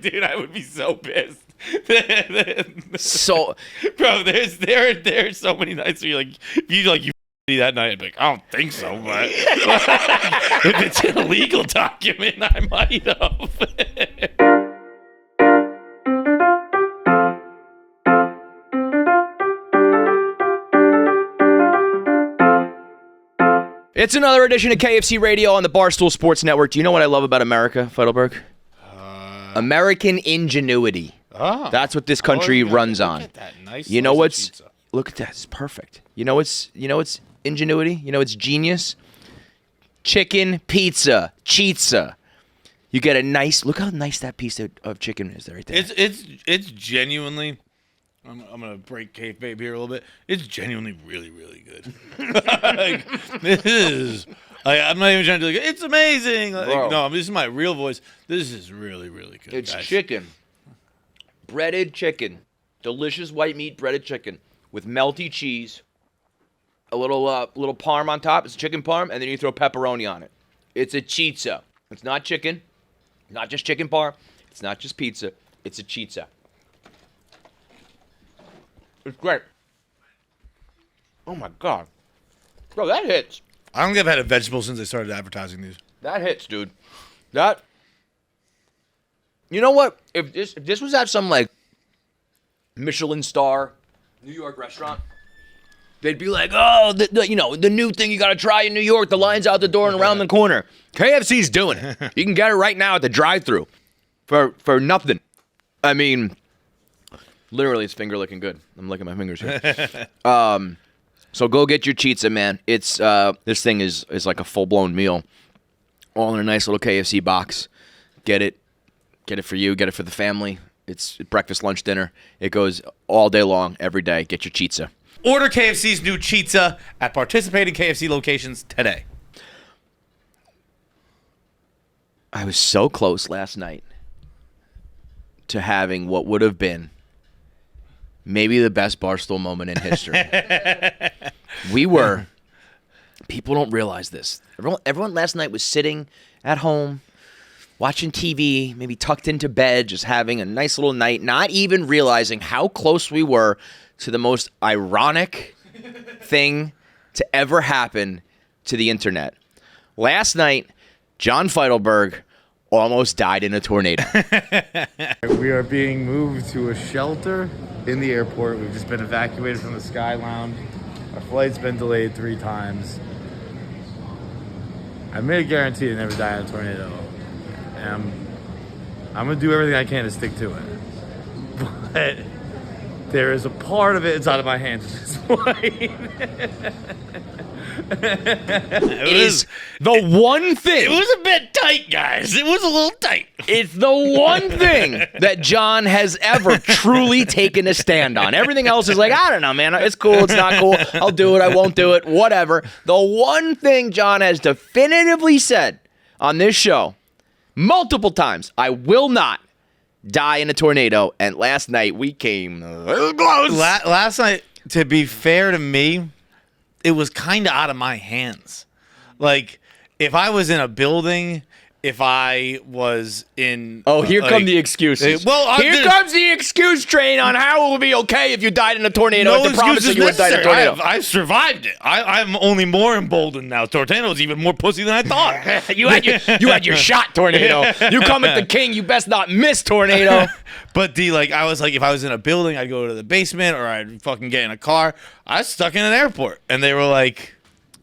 Dude, I would be so pissed. So, bro, there are so many nights where you're like, if you like you that night, I'd be like, I don't think so, but if it's an illegal document, I might have. it's another edition of KFC Radio on the Barstool Sports Network. Do you know what I love about America, Feitelberg? American ingenuity. Oh, that's what this country runs on. Look at that nice. You know what's? Pizza. Look at that. It's perfect. You know what's ingenuity? You know it's genius? Chicken pizza. Chizza. You get a nice. Look how nice that piece of chicken is right there. It's genuinely. I'm gonna break kayfabe here a little bit. It's genuinely really, really good. Like, this is. I'm not even trying to. It's amazing. Like, no, this is my real voice. This is really, really good. It's guys. Chicken, breaded chicken, delicious white meat breaded chicken with melty cheese, a little parm on top. It's chicken parm, and then you throw pepperoni on it. It's a chizza. It's not chicken, not just chicken parm. It's not just pizza. It's a chizza. It's great. Oh my god, bro, that hits. I don't think I've had a vegetable since they started advertising these. That hits, dude. That. You know what? If this was at some like Michelin star New York restaurant, they'd be like, "Oh, the new thing you gotta try in New York. The line's out the door and around the corner." KFC's doing it. You can get it right now at the drive-thru for nothing. I mean, literally, it's finger looking good. I'm licking my fingers here. So go get your Chizza, man. It's this thing is like a full-blown meal, all in a nice little KFC box. Get it for you. Get it for the family. It's breakfast, lunch, dinner. It goes all day long, every day. Get your Chizza. Order KFC's new Chizza at participating KFC locations today. I was so close last night to having what would have been maybe the best Barstool moment in history. People don't realize this. Everyone last night was sitting at home, watching TV, maybe tucked into bed, just having a nice little night, not even realizing how close we were to the most ironic thing to ever happen to the internet. Last night, John Feitelberg almost died in a tornado. We are being moved to a shelter in the airport. We've just been evacuated from the Sky Lounge. Our flight's been delayed 3 times. I made a guarantee to never die in a tornado. And I'm going to do everything I can to stick to it. But there is a part of it that's out of my hands at this point. It is the one thing. It was a bit tight, guys. It was a little tight. It's the one thing that John has ever truly taken a stand on. Everything else is like, I don't know, man. It's cool. It's not cool. I'll do it. I won't do it. Whatever. The one thing John has definitively said on this show multiple times, I will not die in a tornado. And last night we came close. Last night, to be fair to me, it was kind of out of my hands. Like, if I was in a building, if I was in... Oh, here come the excuses. Here comes the excuse train on how it would be okay if you died in a tornado. No to promise that you would die in a tornado. I've survived it. I'm only more emboldened now. Tornado's even more pussy than I thought. you had your shot, tornado. You come at the king, you best not miss, tornado. But I was like, if I was in a building, I'd go to the basement or I'd fucking get in a car. I was stuck in an airport. And they were like...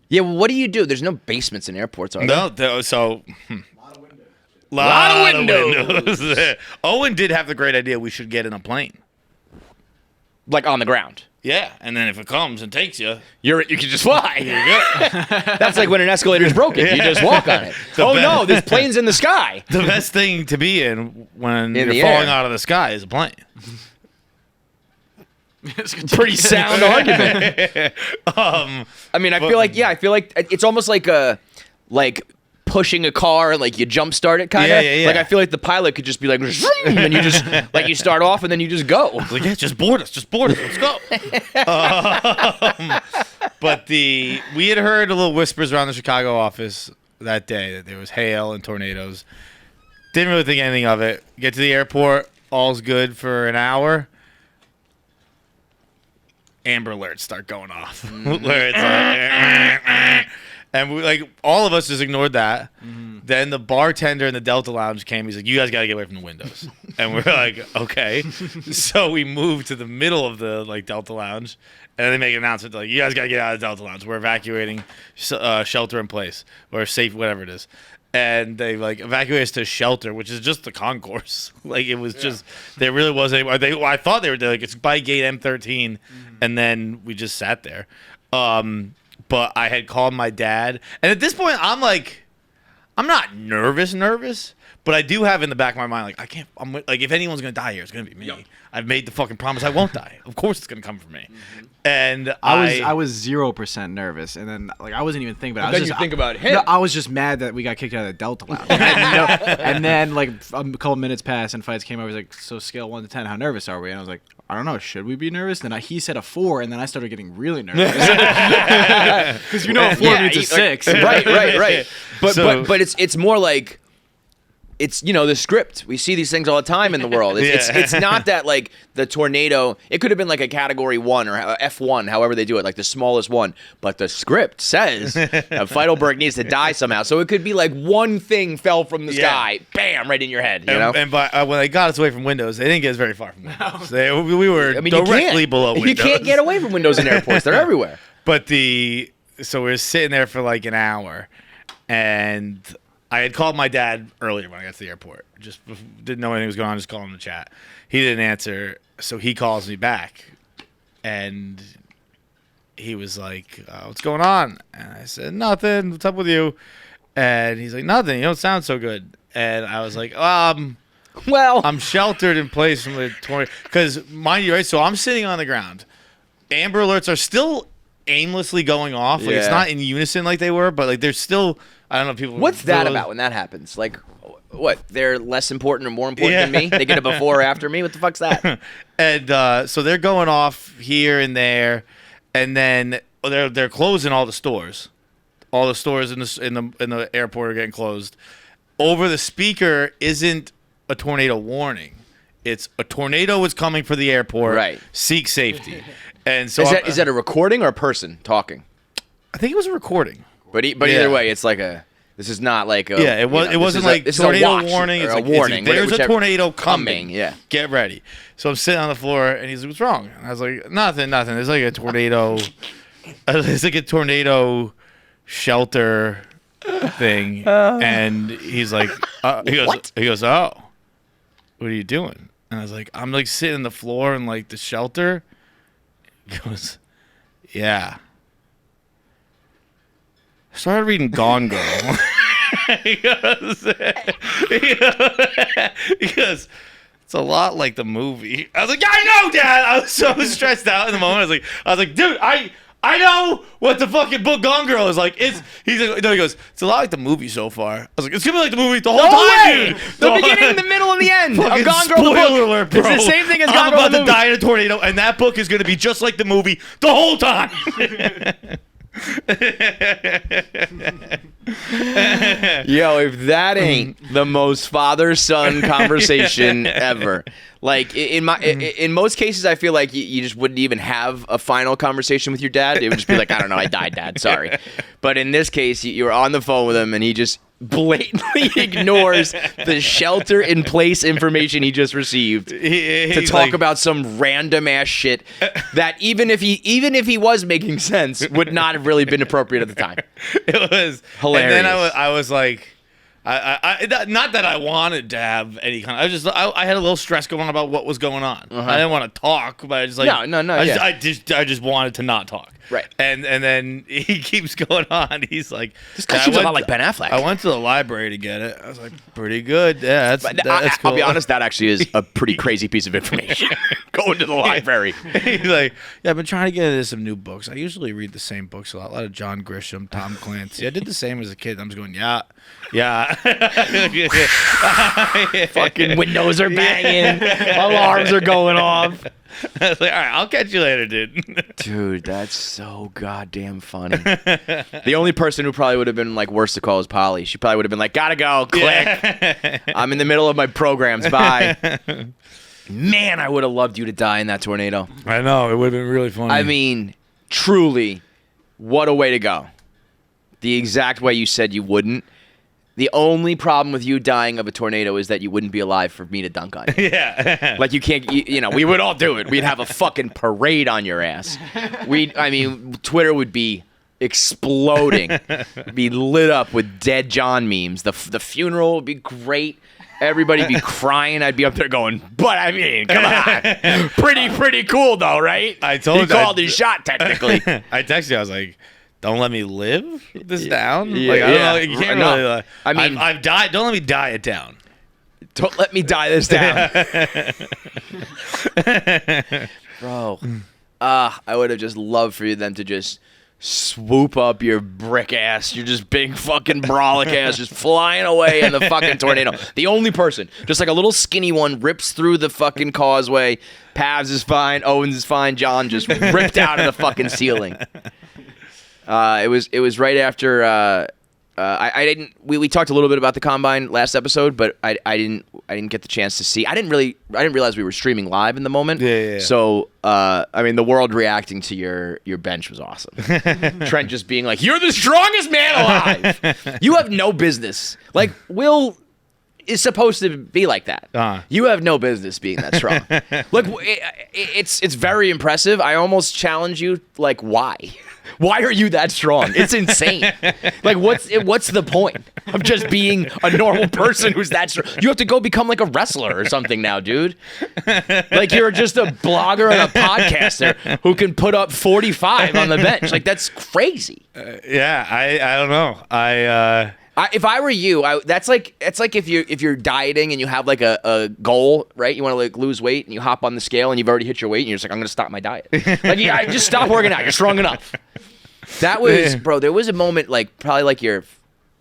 Yeah, well, what do you do? There's no basements in airports, are there? No, so... Lot of windows. Owen did have the great idea we should get in a plane. Like on the ground. Yeah, and then if it comes and takes you... You can just fly. Here you go. That's like when an escalator's broken. You just walk on it. No, there's planes in the sky. The best thing to be in when you're falling out of the sky is a plane. Pretty sound argument. I mean, I feel like it's almost like pushing a car and like you jump start it kind of. Yeah. Like I feel like the pilot could just be like, and you just like you start off and then you just go. Like, yeah, just board us, let's go. But we had heard a little whispers around the Chicago office that day that there was hail and tornadoes. Didn't really think anything of it. Get to the airport, all's good for an hour. Amber alerts start going off. Where it's like, and we, like, all of us just ignored that. Then the bartender in the Delta Lounge came. He's like, "You guys gotta get away from the windows." And we're like, "Okay." So we moved to the middle of the Delta Lounge, and then they make an announcement like, "You guys gotta get out of the Delta Lounge. We're evacuating, shelter in place or safe, whatever it is." And they evacuated us to shelter, which is just the concourse. It was just there really wasn't. I thought they were there. It's by gate M13, and then we just sat there. But I had called my dad, and at this point, I'm not nervous, but I do have in the back of my mind, I can't. I'm if anyone's gonna die here, it's gonna be me. Yep. I've made the fucking promise I won't die. Of course, it's gonna come from me. And I was 0% nervous, and then I wasn't even thinking about it. Then you think about him. No, I was just mad that we got kicked out of the Delta Lounge. And then a couple minutes passed, and Feits came over. He's like, "So scale 1 to 10, how nervous are we?" And I was like, "I don't know. Should we be nervous?" And then he said a 4, and then I started getting really nervous because a 4 means a 6. Right. But it's more like. It's, the script. We see these things all the time in the world. It's not that, the tornado, it could have been a category 1 or F1, however they do it, the smallest one. But the script says Feitelberg needs to die somehow. So it could be one thing fell from the sky, bam, right in your head, you know? And when they got us away from windows, they didn't get us very far from windows. We were directly below windows. You can't get away from windows in airports. They're everywhere. But so we were sitting there for an hour, and I had called my dad earlier when I got to the airport. Just didn't know anything was going on. Just called him to chat. He didn't answer, so he calls me back, and he was like, "What's going on?" And I said, "Nothing. What's up with you?" And he's like, "Nothing. You don't sound so good." And I was like, "Well, I'm sheltered in place from the tornado." Because mind you, right? So I'm sitting on the ground. Amber alerts are still aimlessly going off. It's not in unison like they were, but there's still. I don't know people. What's that about when that happens? What? They're less important or more important than me? They get it before or after me? What the fuck's that? And so they're going off here and there, and then they're closing all the stores. All the stores in the airport are getting closed. Over the speaker isn't a tornado warning. It's a tornado is coming for the airport. Right. Seek safety. And so is that a recording or a person talking? I think it was a recording. But either way, it's this is not it wasn't tornado warning. It's a warning. There's a tornado coming. Yeah, get ready. So I'm sitting on the floor, and he's like, "What's wrong?" And I was like, "Nothing. There's a tornado. It's a tornado shelter thing." And he's like, "What?" He goes, "Oh, what are you doing?" And I was like, "I'm sitting on the floor in the shelter." He goes, "Yeah." I started reading Gone Girl. he goes, "It's a lot like the movie." I was like, "Yeah, I know, Dad." I was so stressed out in the moment. I was like, "Dude, I know what the fucking book Gone Girl is like." He goes, "It's a lot like the movie so far." I was like, "It's gonna be like the movie the whole time, dude." The beginning, the middle, and the end of Gone Girl. Spoiler alert, bro. It's the same thing as Gone Girl. I'm about to die in a tornado, and that book is gonna be just like the movie the whole time. Yo, if that ain't the most father-son conversation ever. In most cases, I feel like you just wouldn't even have a final conversation with your dad. It would just be like, "I don't know, I died, Dad. Sorry." But in this case, you were on the phone with him, and he just blatantly ignores the shelter-in-place information he just received to talk about some random-ass shit that even if he was making sense, would not have really been appropriate at the time. It was hilarious. And then I was like, not that I wanted to have any kind of. I had a little stress going on about what was going on. I didn't want to talk, but I just I just wanted to not talk. Right. And then he keeps going on. He's like, "This guy seems a lot like Ben Affleck." I went to the library to get it. I was like, "Pretty good. Yeah, that's cool." I'll be honest, that actually is a pretty crazy piece of information. Going to the library. He's like, "Yeah, I've been trying to get into some new books. I usually read the same books a lot. A lot of John Grisham, Tom Clancy. I did the same as a kid." I'm just going, yeah. Fucking windows are banging. Alarms are going off. I was like, all right, I'll catch you later, dude. Dude, that's so goddamn funny. The only person who probably would have been like worse to call is Polly. She probably would have been like, gotta go, click. Yeah. I'm in the middle of my programs. Bye. Man, I would have loved you to die in that tornado. I know, it would have been really funny. I mean, truly, what a way to go. The exact way you said you wouldn't. The only problem with you dying of a tornado is that you wouldn't be alive for me to dunk on you. Yeah. Like you can't, you know, we would all do it. We'd have a fucking parade on your ass. Twitter would be exploding, be lit up with dead John memes. The funeral would be great. Everybody'd be crying. I'd be up there going, but I mean, come on. Pretty cool though, right? I told you. He called his shot technically. I texted you, I was like, don't let me live this down. Yeah, like, I don't know. You can't no. really. I mean, I've died. Don't let me die it down. Don't let me die this down. Bro. I would have just loved for them to just swoop up your brick ass, your just big fucking brolic ass, just flying away in the fucking tornado. The only person, just like a little skinny one, rips through the fucking causeway. Pavs is fine. Owens is fine. John just ripped out of the fucking ceiling. It was right after I didn't we talked a little bit about the combine last episode, but I didn't get the chance to see. I didn't realize we were streaming live in the moment. Yeah. So the world reacting to your bench was awesome. Trent just being like, "You're the strongest man alive." You have no business. Like Will is supposed to be like that. You have no business being that strong. Look, it's very impressive. I almost challenge you. Like, why? Why are you that strong? It's insane. Like, what's the point of just being a normal person who's that strong? You have to go become like a wrestler or something now, dude. Like, you're just a blogger and a podcaster who can put up 45 on the bench. Like, that's crazy. Yeah, I don't know. If I were you, that's like if you're dieting and you have like a goal, right? You want to like lose weight and you hop on the scale and you've already hit your weight and you're just like, I'm gonna stop my diet. Like, yeah, just stop working out. You're strong enough. That was, bro. There was a moment like probably like your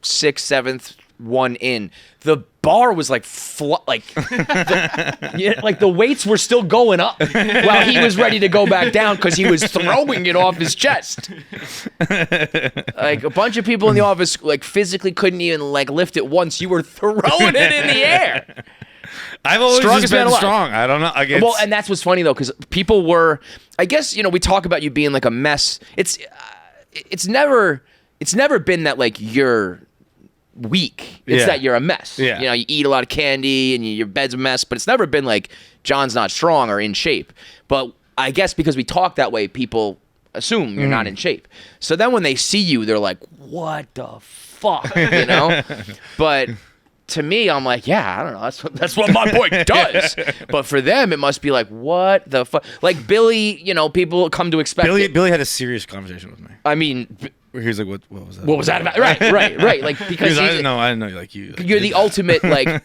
6th, 7th one in. The bar was like the weights were still going up while he was ready to go back down because he was throwing it off his chest. Like a bunch of people in the office like physically couldn't even like lift it once. You were throwing it in the air. I've always Strongest just been man alive. strong. I don't know. Well, and that's what's funny though, because people were. I guess we talk about you being like a mess. It's never been that like you're weak. It's that you're a mess. Yeah. You eat a lot of candy and your bed's a mess, but it's never been like John's not strong or in shape. But I guess because we talk that way, people assume you're not in shape. So then when they see you, they're like, what the fuck? But to me, I'm like, yeah, I don't know. That's what my boy does. But for them, it must be like, what the fuck? Like Billy, people come to expect it. Billy had a serious conversation with me. I mean, he was like, what was that? What was that about? Right. Like, because I didn't know like you. Like, you're the ultimate, like,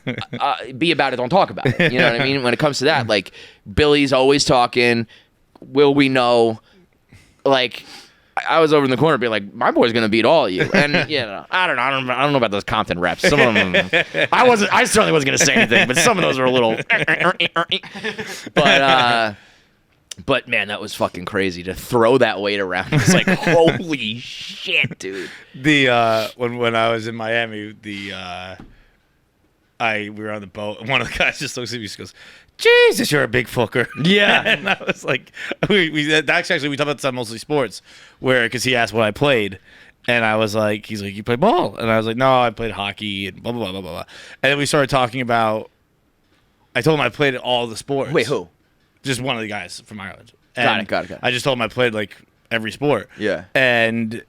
be about it, don't talk about it. You know what I mean? When it comes to that, like, Billy's always talking. Will we know? Like, I was over in the corner being like, my boy's gonna beat all of you. And I don't know about those Compton reps. Some of them, I certainly wasn't gonna say anything, but some of those were a little. But man, that was fucking crazy to throw that weight around. It's like, holy shit, dude. When I was in Miami, we were on the boat, and one of the guys just looks at me and goes, Jesus, you're a big fucker. Yeah. And I was like, we talked about this on Mostly Sports, because he asked what I played. And I was like, he's like, you play ball? And I was like, no, I played hockey and blah, blah, blah, blah, blah. And then we started talking about, I told him I played all the sports. Wait, who? Just one of the guys from Ireland. And Got it. I just told him I played like every sport. Yeah. And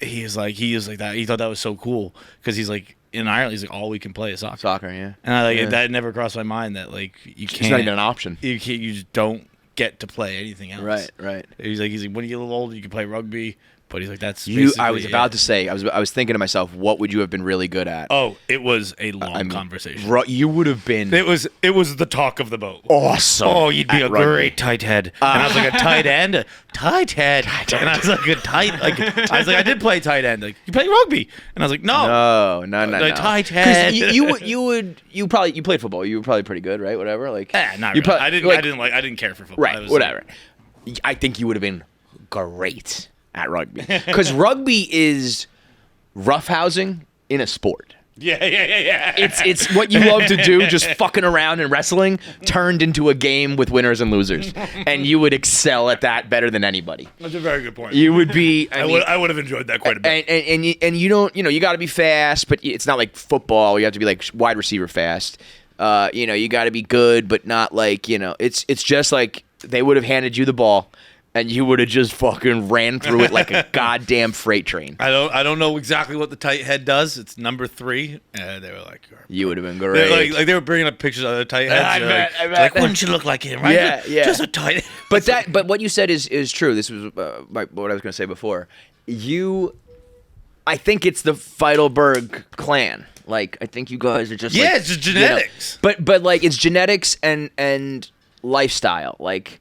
he was like that. He thought that was so cool because he's like, in Ireland, he's like, all we can play is soccer. Soccer, yeah. And that never crossed my mind that like you can't. It's not even an option. You just don't get to play anything else. Right. He's like when you get a little older, you can play rugby, But he's like, that's I was about to say, I was thinking to myself, what would you have been really good at? Oh, it was a long conversation. You would have been. It was the talk of the boat. Awesome. Oh, you'd be a rugby. great tight head. And I was like, a tight end, a tight head. And I was like, I did play tight end. Like, you play rugby? And I was like, no. No. Tight head. You played football. You were probably pretty good, right? Whatever. Like, not really. I didn't care for football. Right. Whatever. I think you would have been great at rugby, because rugby is roughhousing in a sport. Yeah. It's what you love to do, just fucking around and wrestling, turned into a game with winners and losers, and you would excel at that better than anybody. That's a very good point. You would be. I would have enjoyed that quite a bit. And you don't, you got to be fast, but it's not like football. You have to be like wide receiver fast. You got to be good, but not like, it's just like they would have handed you the ball, and you would have just fucking ran through it like a goddamn freight train. I don't know exactly what the tight head does. It's number 3. They were like, you would have been great. Like they were bringing up pictures of the tight heads. I bet. Like, wouldn't you look like him, right? Yeah. Just a tight. But what you said is true. This was what I was going to say before. I think it's the Feitelberg clan. Like, I think you guys are just it's just genetics. But like, it's genetics and lifestyle. Like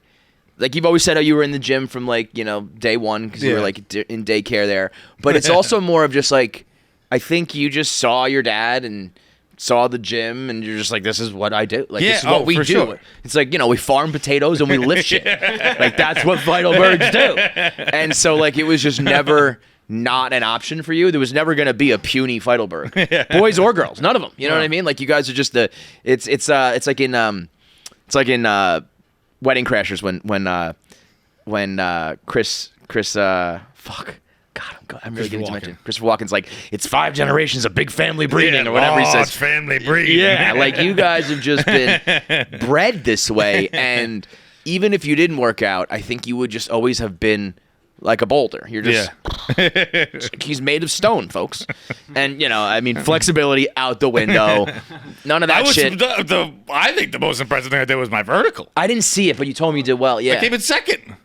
you've always said how you were in the gym from day one because you were like in daycare there. But it's also more of just like, I think you just saw your dad and saw the gym and you're just like, this is what I do. Like, this is what we do. Sure. It's like, we farm potatoes and we lift shit. Like, that's what Feitelbergs do. And so like, it was just never not an option for you. There was never going to be a puny Feitelberg, boys or girls, none of them. You know what I mean? Like, you guys are just it's like in Wedding Crashers when Chris fuck. God, I'm really getting too much. Christopher Walken's like, it's 5 generations of big family breeding or whatever he says. It's family breeding. Yeah, like you guys have just been bred this way, and even if you didn't work out, I think you would just always have been like a boulder. You're just he's made of stone, folks. And flexibility out the window. None of that shit. I think the most impressive thing I did was my vertical. I didn't see it, but you told me you did well. Yeah, I came in second.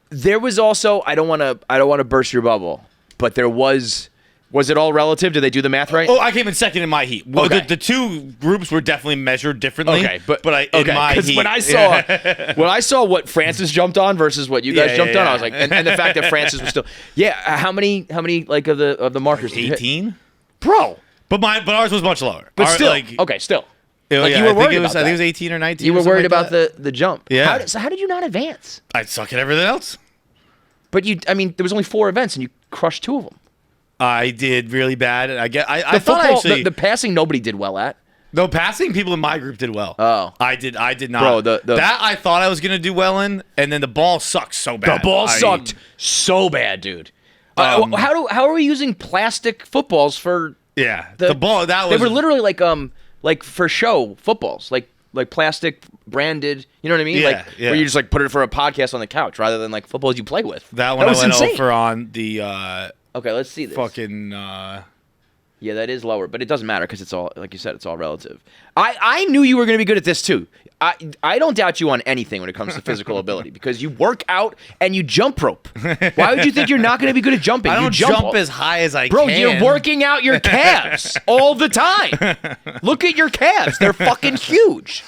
There was also, I don't want to burst your bubble, but there was it all relative? Did they do the math right? Oh, I came in second in my heat. Well, okay. the two groups were definitely measured differently. Okay, but in my heat, when I saw what Francis jumped on versus what you guys jumped on, I was like, and the fact that Francis was still, how many like of the markers? 18, bro. But ours was much lower. But still, still. Like, you were worried about that. I think it was 18 or 19. You were worried like about the jump. Yeah. How did you not advance? I suck at everything else. But there was only 4 events and you crushed 2 of them. I did really bad. I thought actually the passing nobody did well at. No, passing people in my group did well. Oh, I did not. Bro, that I thought I was gonna do well in, and then the ball sucked so bad. The ball sucked so bad, dude. How are we using plastic footballs for? Yeah, the ball that was. They were literally like for show footballs, like plastic branded. You know what I mean? Yeah, where you just like put it for a podcast on the couch rather than like footballs you play with. That one was I went insane. over on the. Okay, let's see this. Fucking. Yeah, that is lower, but it doesn't matter because it's all, like you said, it's all relative. I knew you were going to be good at this too. I don't doubt you on anything when it comes to physical ability because you work out and you jump rope. Why would you think you're not going to be good at jumping? I don't you jump as high as I Bro, can. you're working out your calves all the time. Look at your calves; they're fucking huge.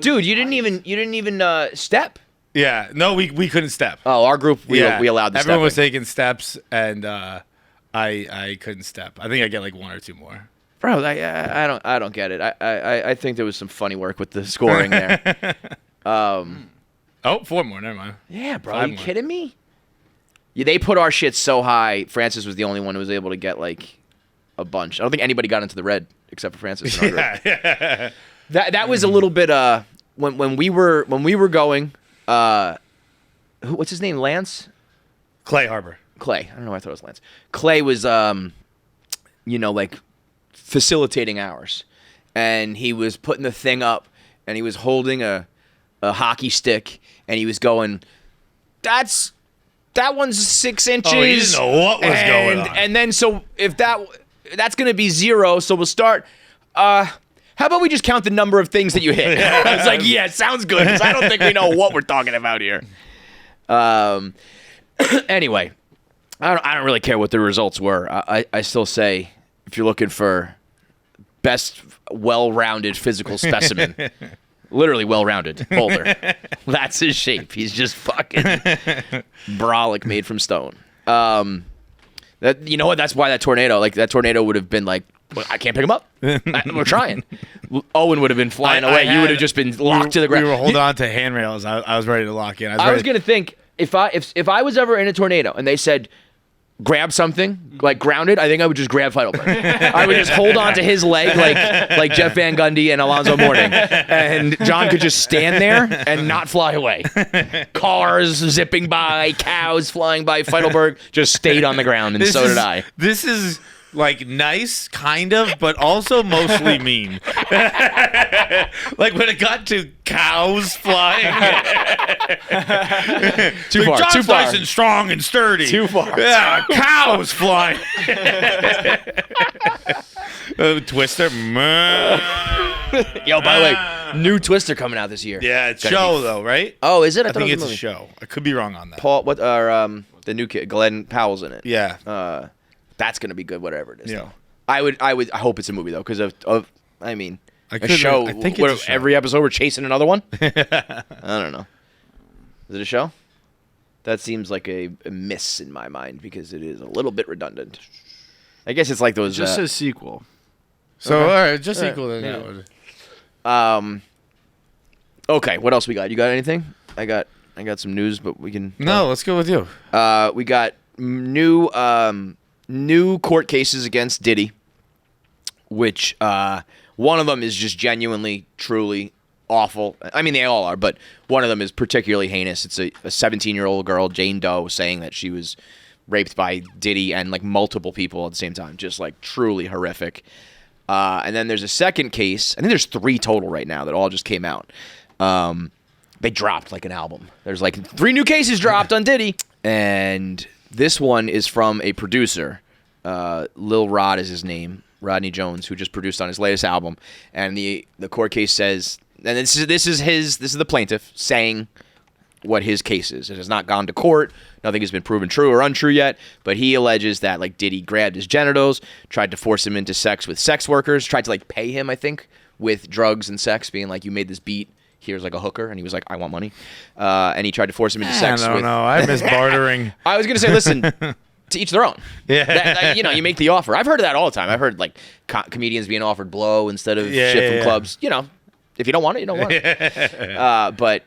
Dude, you didn't even step. Yeah, no, we couldn't step. Oh, our group we allowed the Everyone was stepping. taking steps, and I couldn't step. I think I get like 1 or 2 more. Bro, I don't get it. I think there was some funny work with the scoring there. 4 more. Never mind. Yeah, bro. 5 Are you more. kidding me? Yeah, they put our shit so high. Francis was the only one who was able to get like a bunch. I don't think anybody got into the red except for Francis. In our group. Yeah. That was a little bit. When we were going. What's his name? Lance? Clay Harbor. Clay. I don't know why I thought it was Lance. Clay was, like facilitating ours. And he was putting the thing up and he was holding a hockey stick and he was going, that one's 6 inches. Oh, he didn't know what was going on. And then so if that's going to be 0, so we'll start, how about we just count the number of things that you hit? I was like, yeah, sounds good, because I don't think we know what we're talking about here. Anyway, I don't really care what the results were. I still say if you're looking for best well-rounded physical specimen, literally well-rounded, Boulder. That's his shape. He's just fucking brolic made from stone. That you know what? That's why that tornado would have been like, well, I can't pick him up. We're trying. Owen would have been flying away. You would have just been locked to the ground. We were holding on to handrails. I was ready to lock in. I was gonna think if I was ever in a tornado and they said grab something like grounded, I think I would just grab Feitelberg. I would just hold on to his leg like Jeff Van Gundy and Alonzo Mourning, and John could just stand there and not fly away. Cars zipping by, cows flying by. Feitelberg just stayed on the ground, and so did I. This is like nice, kind of, but also mostly mean. Like when it got to cows flying. Too far. John's Too far. nice and strong and sturdy. Too far. Yeah, cows flying. Twister. Yo, by the way, new Twister coming out this year. Yeah, it's Gotta show be- though, right? Oh, is it? I thought think it it's was a movie. show. I could be wrong on that. Paul, what are the new kid? Glenn Powell's in it. Yeah. That's gonna be good, whatever it is. Yeah. Though. I hope it's a movie though, because of I mean, a could- show. I think what, it's a show. every episode we're chasing another one. I don't know. Is it a show? That seems like a miss in my mind because it is a little bit redundant. I guess it's like those. Just a sequel. So all right, just All right, equal. yeah. Okay, what else we got? You got anything? I got some news, but we can. No, let's go with you. We got new court cases against Diddy, which one of them is just genuinely, truly awful. I mean, they all are, but one of them is particularly heinous. It's a 17-year-old girl, Jane Doe, saying that she was raped by Diddy and like multiple people at the same time. Just like truly horrific. And then there's a second case. I think there's 3 total right now that all just came out. They dropped like an album. There's like 3 new cases dropped on Diddy. And this one is from a producer. Lil Rod is his name. Rodney Jones, who just produced on his latest album. And the court case says, and this is the plaintiff saying what his case is. It has not gone to court. Nothing has been proven true or untrue yet, but he alleges that like Diddy grabbed his genitals, tried to force him into sex with sex workers, tried to like pay him, I think, with drugs and sex, being like, you made this beat, here's like a hooker, and he was like, I want money. And he tried to force him into sex I don't with know. I miss bartering. I was gonna say, listen, to each their own. Yeah. You make the offer. I've heard of that all the time. I've heard like comedians being offered blow instead of shit from clubs. If you don't want it, you don't want it. But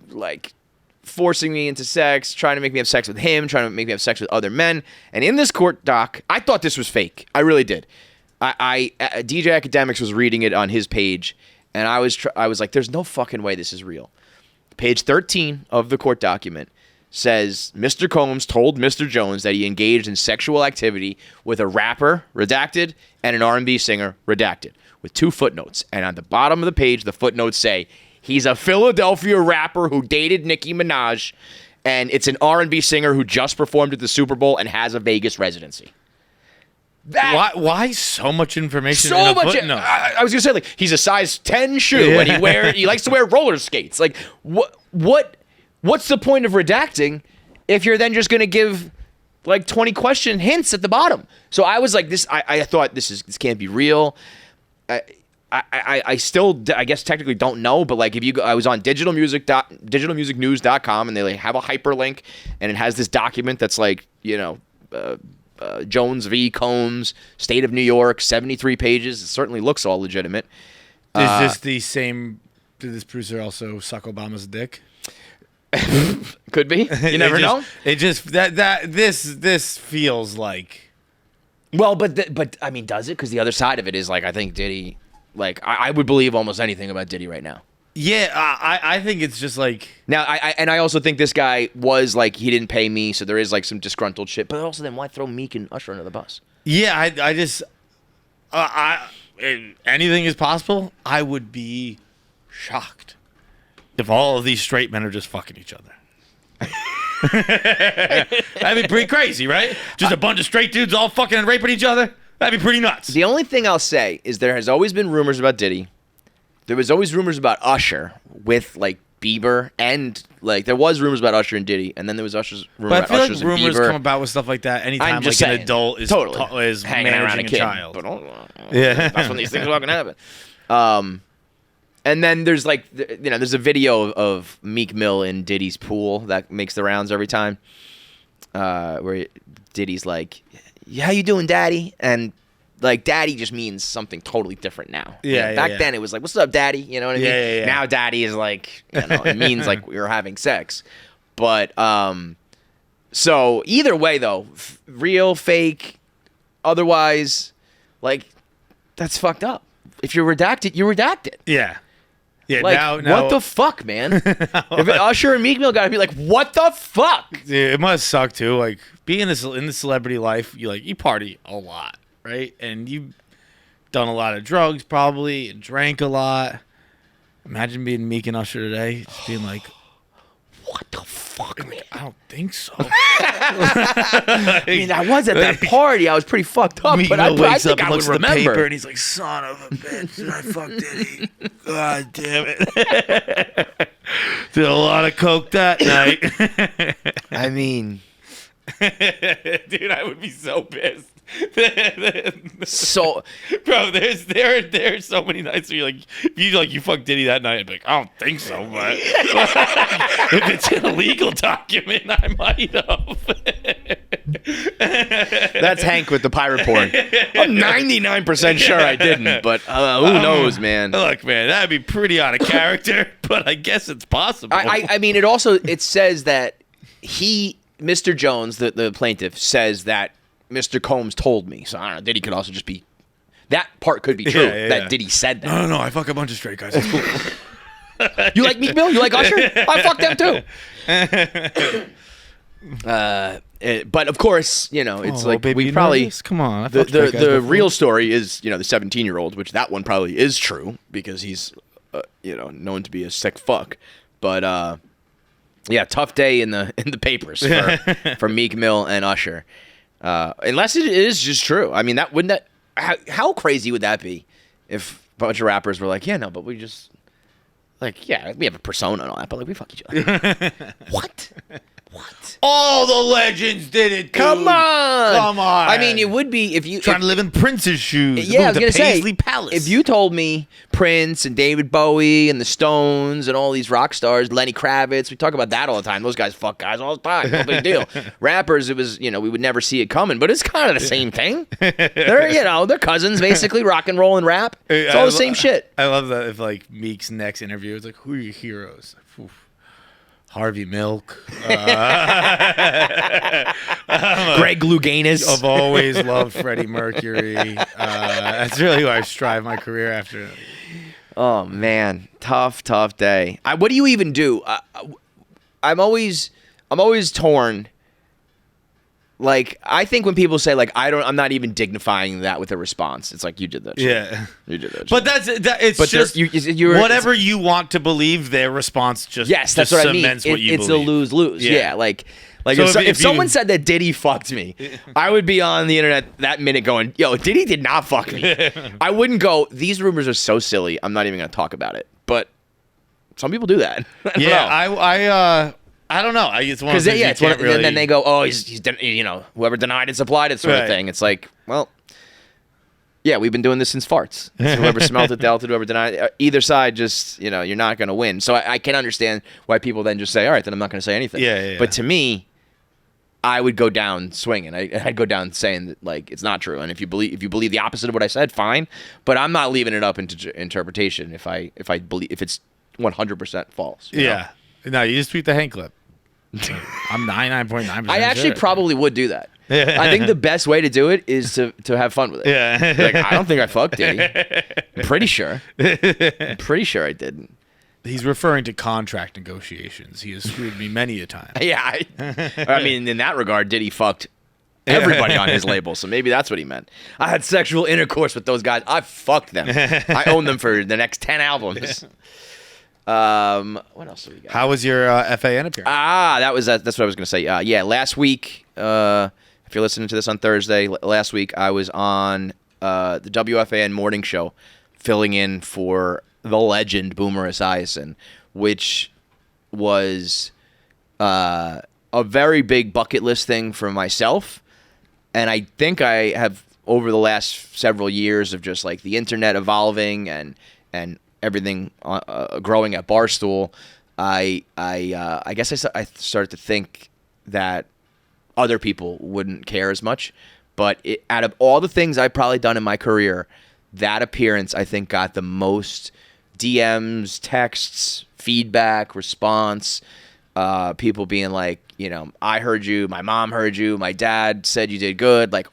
like forcing me into sex, trying to make me have sex with him, trying to make me have sex with other men. And in this court doc, I thought this was fake. I really did. DJ Academics was reading it on his page, and I was like, there's no fucking way this is real. Page 13 of the court document says Mr. Combs told Mr. Jones that he engaged in sexual activity with a rapper, redacted, and an R&B singer, redacted, with 2 footnotes. And on the bottom of the page, the footnotes say, he's a Philadelphia rapper who dated Nicki Minaj, and it's an R&B singer who just performed at the Super Bowl and has a Vegas residency. Why so much information So in a much. footnote? I was gonna say, like, he's a size 10 shoe, and he likes to wear roller skates. Like, what's the point of redacting if you're then just gonna give like 20 question hints at the bottom? So I was like, this. I thought this can't be real. I still, I guess, technically don't know, but like, I was on digitalmusicnews.com, and they like have a hyperlink, and it has this document that's like, Jones v. Combs, State of New York, 73 pages. It certainly looks all legitimate. Is this the same? Did this producer also suck Obama's dick? Could be. You never know. It just this feels like. Well, but I mean, does it? Because the other side of it is like, I think Diddy, like, I would believe almost anything about Diddy right now. Yeah, I think it's just like. Now, I also think this guy was like, he didn't pay me, so there is like some disgruntled shit. But also, then why throw Meek and Usher under the bus? Yeah, I just. Anything is possible. I would be shocked if all of these straight men are just fucking each other. That'd be pretty crazy, right? Just a bunch of straight dudes all fucking and raping each other. That'd be pretty nuts. The only thing I'll say is there has always been rumors about Diddy. There was always rumors about Usher with like Bieber, and like there was rumors about Usher and Diddy, and then there was rumor But I about feel Usher's like and rumors Bieber. come about with stuff like that anytime I'm just like saying, an adult is totally is hanging around managing a kid. child. But Yeah. that's when these things are not gonna happen. And then there's like there's a video of Meek Mill in Diddy's pool that makes the rounds every time, where Diddy's like, "How you doing, Daddy?" And like Daddy just means something totally different now. Yeah, Back then it was like, "What's up, Daddy?" You know what I mean? Yeah. Now Daddy is like, it means like we were having sex. But so either way though, real, fake, otherwise, like that's fucked up. If you're redacted, you're redacted. Yeah. Yeah. Like, now what the fuck, man? If Usher and Meek Mill gotta be like, what the fuck? Yeah, it must suck too. Like being in the celebrity life, you party a lot, right? And you've done a lot of drugs probably and drank a lot. Imagine being Meek and Usher today, just being like, What the fuck, man? I don't think so. I mean, I was at that party. I was pretty fucked up, Meek but Mill I wakes think up and I would looks at the remember. paper and he's like, "Son of a bitch, did I fuck Diddy? God damn it!" Did a lot of coke that night. I mean, Dude, I would be so pissed. so Bro, there are so many nights where you fuck Diddy that night, I'd be like, I don't think so, but if it's an illegal document, I might have. that's Hank with the pirate porn. I'm 99% sure I didn't, but who knows, man? Look, man, that'd be pretty out of character, but I guess it's possible. I mean, it says that Mr. Jones, the plaintiff, says that Mr. Combs told me. So I don't know. Diddy could also just be. That part could be true. That Diddy said that. No, I fuck a bunch of straight guys. It's cool. You like Meek Mill? You like Usher? I fuck them too. But of course, it's like baby, we probably. nervous? Come on. I The fucked straight guys before. real story is the 17-year-old, which that one probably is true because he's known to be a sick fuck. But yeah, tough day in the papers for Meek Mill and Usher. Unless it is just true. I mean, how crazy would that be if a bunch of rappers were like, yeah, no, but we just like, yeah, we have a persona and all that, but like we fuck each other. What? All the legends did it, dude. Come on. I mean, it would be if you trying to live in Prince's shoes. Yeah, I was the gonna Paisley say, Palace. if you told me Prince and David Bowie and the Stones and all these rock stars, Lenny Kravitz, we talk about that all the time. Those guys fuck guys all the time. No big deal. Rappers, it was, we would never see it coming, but it's kind of the same thing. They're cousins basically, rock and roll and rap. It's all the same shit. I love that if like Meek's next interview is like, who are your heroes? Oof. Harvey Milk. Greg Louganis. I've always loved Freddie Mercury. That's really who I strive my career after. Oh man, tough day. What do you even do? I'm always torn. Like, I think when people say like I'm not even dignifying that with a response. It's like you did that shit. Yeah, you did that shit. but it's But just you're whatever you want to believe. Their response just that's what I mean. cements what you it's believe. a lose-lose. Yeah, like So if someone said that Diddy fucked me, I would be on the internet that minute going, "Yo, Diddy did not fuck me." I wouldn't go, "These rumors are so silly. I'm not even going to talk about it." But some people do that. I don't know. It's one of those things and then they go, "Oh, he's whoever denied it supplied it," sort of Right. thing. It's like, well, yeah, we've been doing this since farts. So whoever smelled it dealt it. Whoever denied it, either side, just you're not going to win. So I can understand why people then just say, "All right, then I'm not going to say anything." Yeah. But to me, I would go down swinging. I'd go down saying that like it's not true. And if you believe the opposite of what I said, fine. But I'm not leaving it up into interpretation if I believe if it's 100% false. You know? No, you just tweet the Hank clip. I'm 99.9%. I actually probably would do that. I think the best way to do it is to have fun with it. Yeah. Like, I don't think I fucked Diddy. I'm pretty sure I didn't. He's referring to contract negotiations. He has screwed me many a time. Yeah. I mean, in that regard, Diddy fucked everybody on his label, so maybe that's what he meant. I had sexual intercourse with those guys. I fucked them. I own them for the next 10 albums. What else do we got? How was your FAN appearance? That's what I was going to say. Yeah, last week, if you're listening to this on Thursday, last week I was on the WFAN morning show filling in for the legend Boomer Esiason, which was a very big bucket list thing for myself. And I think I have, over the last several years of just like the internet evolving and everything growing at Barstool, I guess I started to think that other people wouldn't care as much. But out of all the things I've probably done in my career, that appearance I think got the most DMs, texts, feedback, response. People being like, I heard you, my mom heard you, my dad said you did good. Like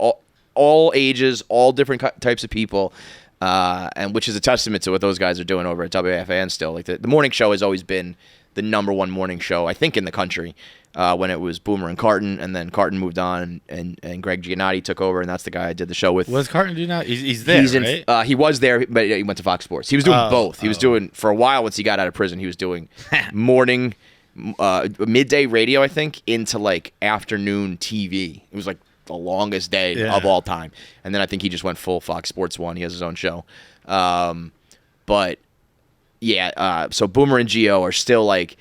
all ages, all different types of people. And which is a testament to what those guys are doing over at WFAN still. Like the morning show has always been the number one morning show, I think, in the country, when it was Boomer and Carton, and then Carton moved on, and Greg Giannotti took over, and that's the guy I did the show with. Was Carton do now? He's there, right? He was there, but he went to Fox Sports. He was doing both. He was doing, for a while once he got out of prison, he was doing morning, midday radio, I think, into like afternoon TV. It was like the longest day of all time. And then I think he just went full Fox Sports 1. He has his own show. But yeah, so Boomer and Gio are still like,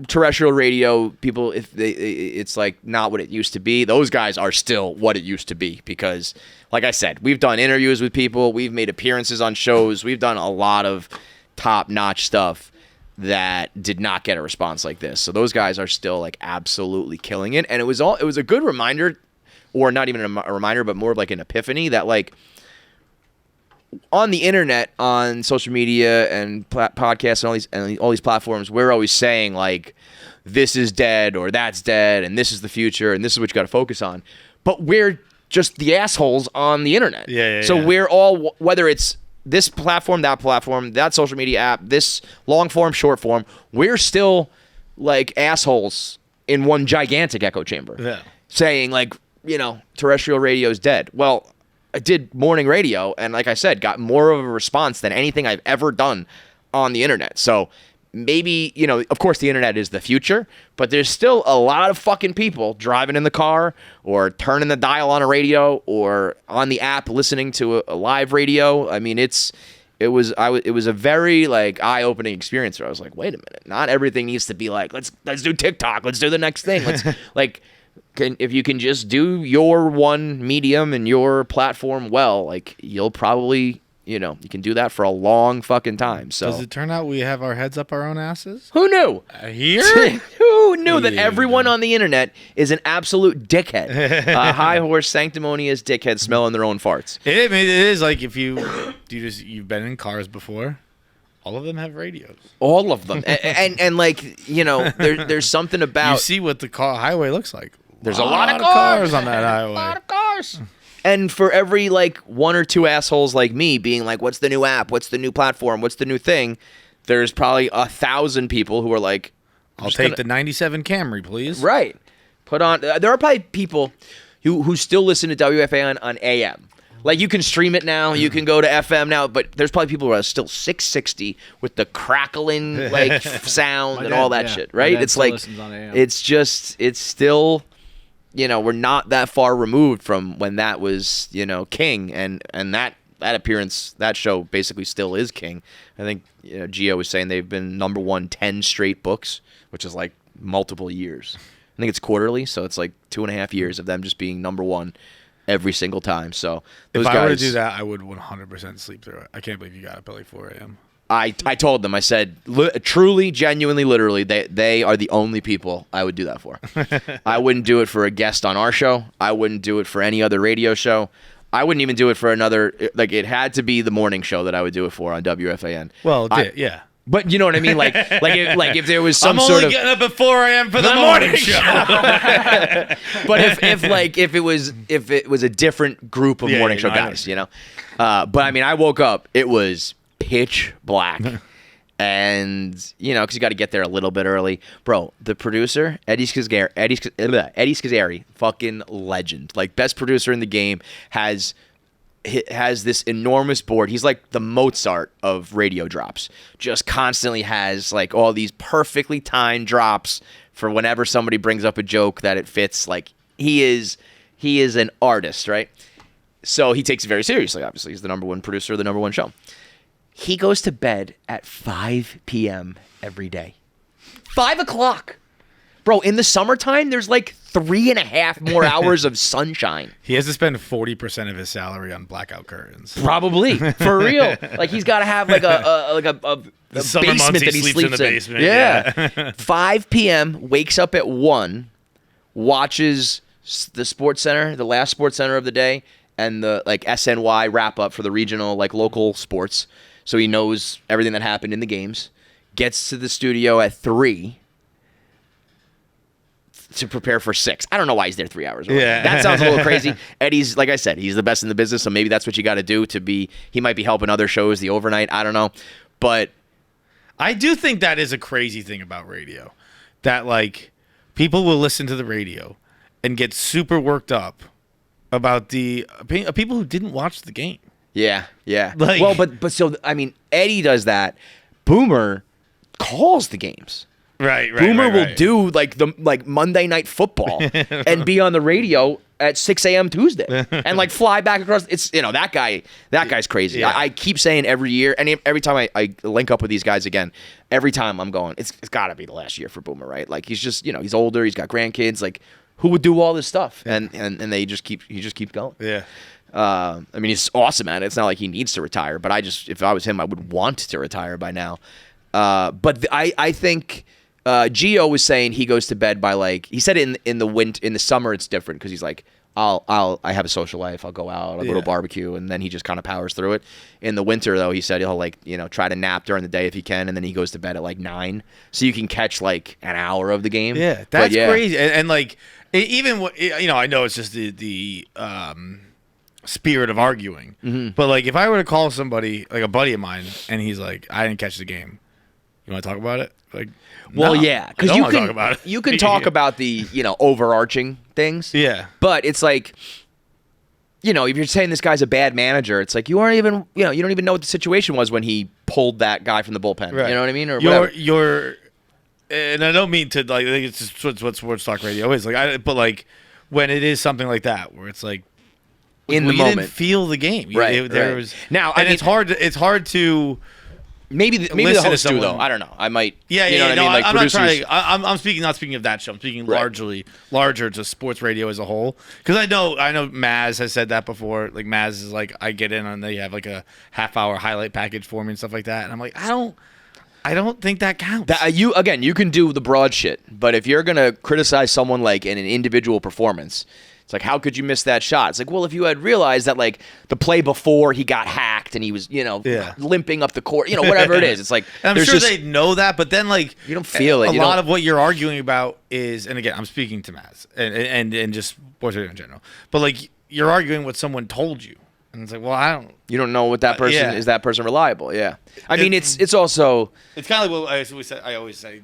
terrestrial radio people, it's like not what it used to be. Those guys are still what it used to be because, like I said, we've done interviews with people, we've made appearances on shows, we've done a lot of top-notch stuff that did not get a response like this. So those guys are still like absolutely killing it. And it was a good reminder, or not even a reminder, but more of like an epiphany that like on the internet, on social media and podcasts and all these platforms, we're always saying like this is dead or that's dead and this is the future and this is what you got to focus on. But we're just the assholes on the internet. So we're all, whether it's this platform, that social media app, this long form, short form, we're still like assholes in one gigantic echo chamber saying like, terrestrial radio is dead. Well, I did morning radio, and like I said, got more of a response than anything I've ever done on the internet. So maybe, of course the internet is the future, but there's still a lot of fucking people driving in the car or turning the dial on a radio or on the app listening to a live radio. I mean, it was a very like eye-opening experience where I was like, wait a minute, not everything needs to be like, let's do TikTok, let's do the next thing. Let's like, if you can just do your one medium and your platform well, like you'll probably, you can do that for a long fucking time. So does it turn out we have our heads up our own asses? Who knew? Here? Who knew that everyone on the internet is an absolute dickhead? High horse, sanctimonious dickhead smelling their own farts. It is like if you've been in cars before. All of them have radios. All of them, and like there's something about you see what the highway looks like. There's a lot of cars on that highway. A lot of cars. And for every like one or two assholes like me being like, "What's the new app? What's the new platform? What's the new thing?" There's probably 1,000 people who are like, "I'll take the '97 Camry, please." Right. Put on. There are probably people who still listen to WFAN on AM. Like, you can stream it now, you can go to FM now, but there's probably people who are still 660 with the crackling like sound and all that shit, right? It's like, it's still, we're not that far removed from when that was, king, and that appearance, that show basically still is king. I think Gio was saying they've been number one 10 straight books, which is like multiple years. I think it's quarterly, so it's like 2.5 years of them just being number one every single time. So those if I guys, were to do that, I would 100% sleep through it. I can't believe you got up at like 4 a.m. I told them, I said, truly, genuinely, literally, they are the only people I would do that for. I wouldn't do it for a guest on our show. I wouldn't do it for any other radio show. I wouldn't even do it for another, like, it had to be the morning show that I would do it for on WFAN. Well, yeah. But you know what I mean? Like if there was some I'm sort only getting up at 4 a.m. for the morning show. But if it was a different group of morning show guys, But I mean, I woke up, it was pitch black. And, because you got to get there a little bit early. Bro, the producer, Eddie Scazzeri, fucking legend. Like, best producer in the game, has this enormous board. He's like the Mozart of radio drops. Just constantly has like all these perfectly timed drops for whenever somebody brings up a joke that it fits. Like, he is an artist, right? So he takes it very seriously, obviously. He's the number one producer of the number one show. He goes to bed at 5 p.m. every day. 5 o'clock. Bro, in the summertime, there's like 3.5 more hours of sunshine. He has to spend 40% of his salary on blackout curtains. Probably. For real. Like, he's got to have like a The summer months basement he that he sleeps in the in. basement. Yeah. 5 p.m., wakes up at 1, watches the Sports Center, the last Sports Center of the day, and the like SNY wrap up for the regional, like local sports. So he knows everything that happened in the games. Gets to the studio at 3 to prepare for 6. I don't know why he's there 3 hours early. Yeah. That sounds a little crazy. Eddie's, like I said, he's the best in the business, so maybe that's what you got to do to be. He might be helping other shows, the overnight. I don't know. But I do think that is a crazy thing about radio. That, like, people will listen to the radio and get super worked up about the people who didn't watch the game. yeah. Like- Well, but so, I mean, Eddie does that. Boomer calls the games. Right. Boomer will do like Monday Night Football and be on the radio at 6 a.m. Tuesday and like fly back across. It's that guy's crazy. Yeah. I keep saying every year, and every time I link up with these guys again, every time I'm going, it's got to be the last year for Boomer, right? Like he's just he's older, he's got grandkids, like who would do all this stuff, and he just keeps going. Yeah. I mean, he's awesome at it. It's not like he needs to retire, but if I was him, I would want to retire by now. But I think Gio was saying he goes to bed by like he said in the summer it's different because he's like I have a social life, I'll go out, I'll go to a barbecue, and then he just kind of powers through it. In the winter though, he said he'll like try to nap during the day if he can, and then he goes to bed at like 9, so you can catch like an hour of the game. Yeah, that's crazy. And like even I know it's just the spirit of arguing, but like if I were to call somebody like a buddy of mine and he's like, I didn't catch the game, you want to talk about it? Like, well, no, yeah, because you can talk about it. You can talk about the overarching things. Yeah, but it's like if you're saying this guy's a bad manager, it's like you aren't even you don't even know what the situation was when he pulled that guy from the bullpen. Right. You know what I mean? Or whatever. You're and I don't mean to like. I think it's just what sports talk radio is like. But like when it is something like that, where it's like in the you moment, didn't feel the game. Right. There was now, and it's hard to. Maybe the host do though. I don't know. I might. Yeah, you know what I mean? Like I'm producers. not trying. I'm not speaking of that show. I'm speaking larger to sports radio as a whole. Because I know Maz has said that before. Like Maz is like, I get in and they have like a half-hour highlight package for me and stuff like that, and I'm like, I don't think that counts. You can do the broad shit, but if you're gonna criticize someone like in an individual performance, it's like, how could you miss that shot? It's like, well, if you had realized that like the play before he got hacked and he was limping up the court, whatever it is, it's like I'm sure they know that, but then like you don't feel it. A lot of what you're arguing about is, and again, I'm speaking to Maz and just sports radio in general, but like you're arguing what someone told you. And it's like, well, you don't know what that person is. That person reliable? Yeah. I mean, it's also. It's kind of like what I always say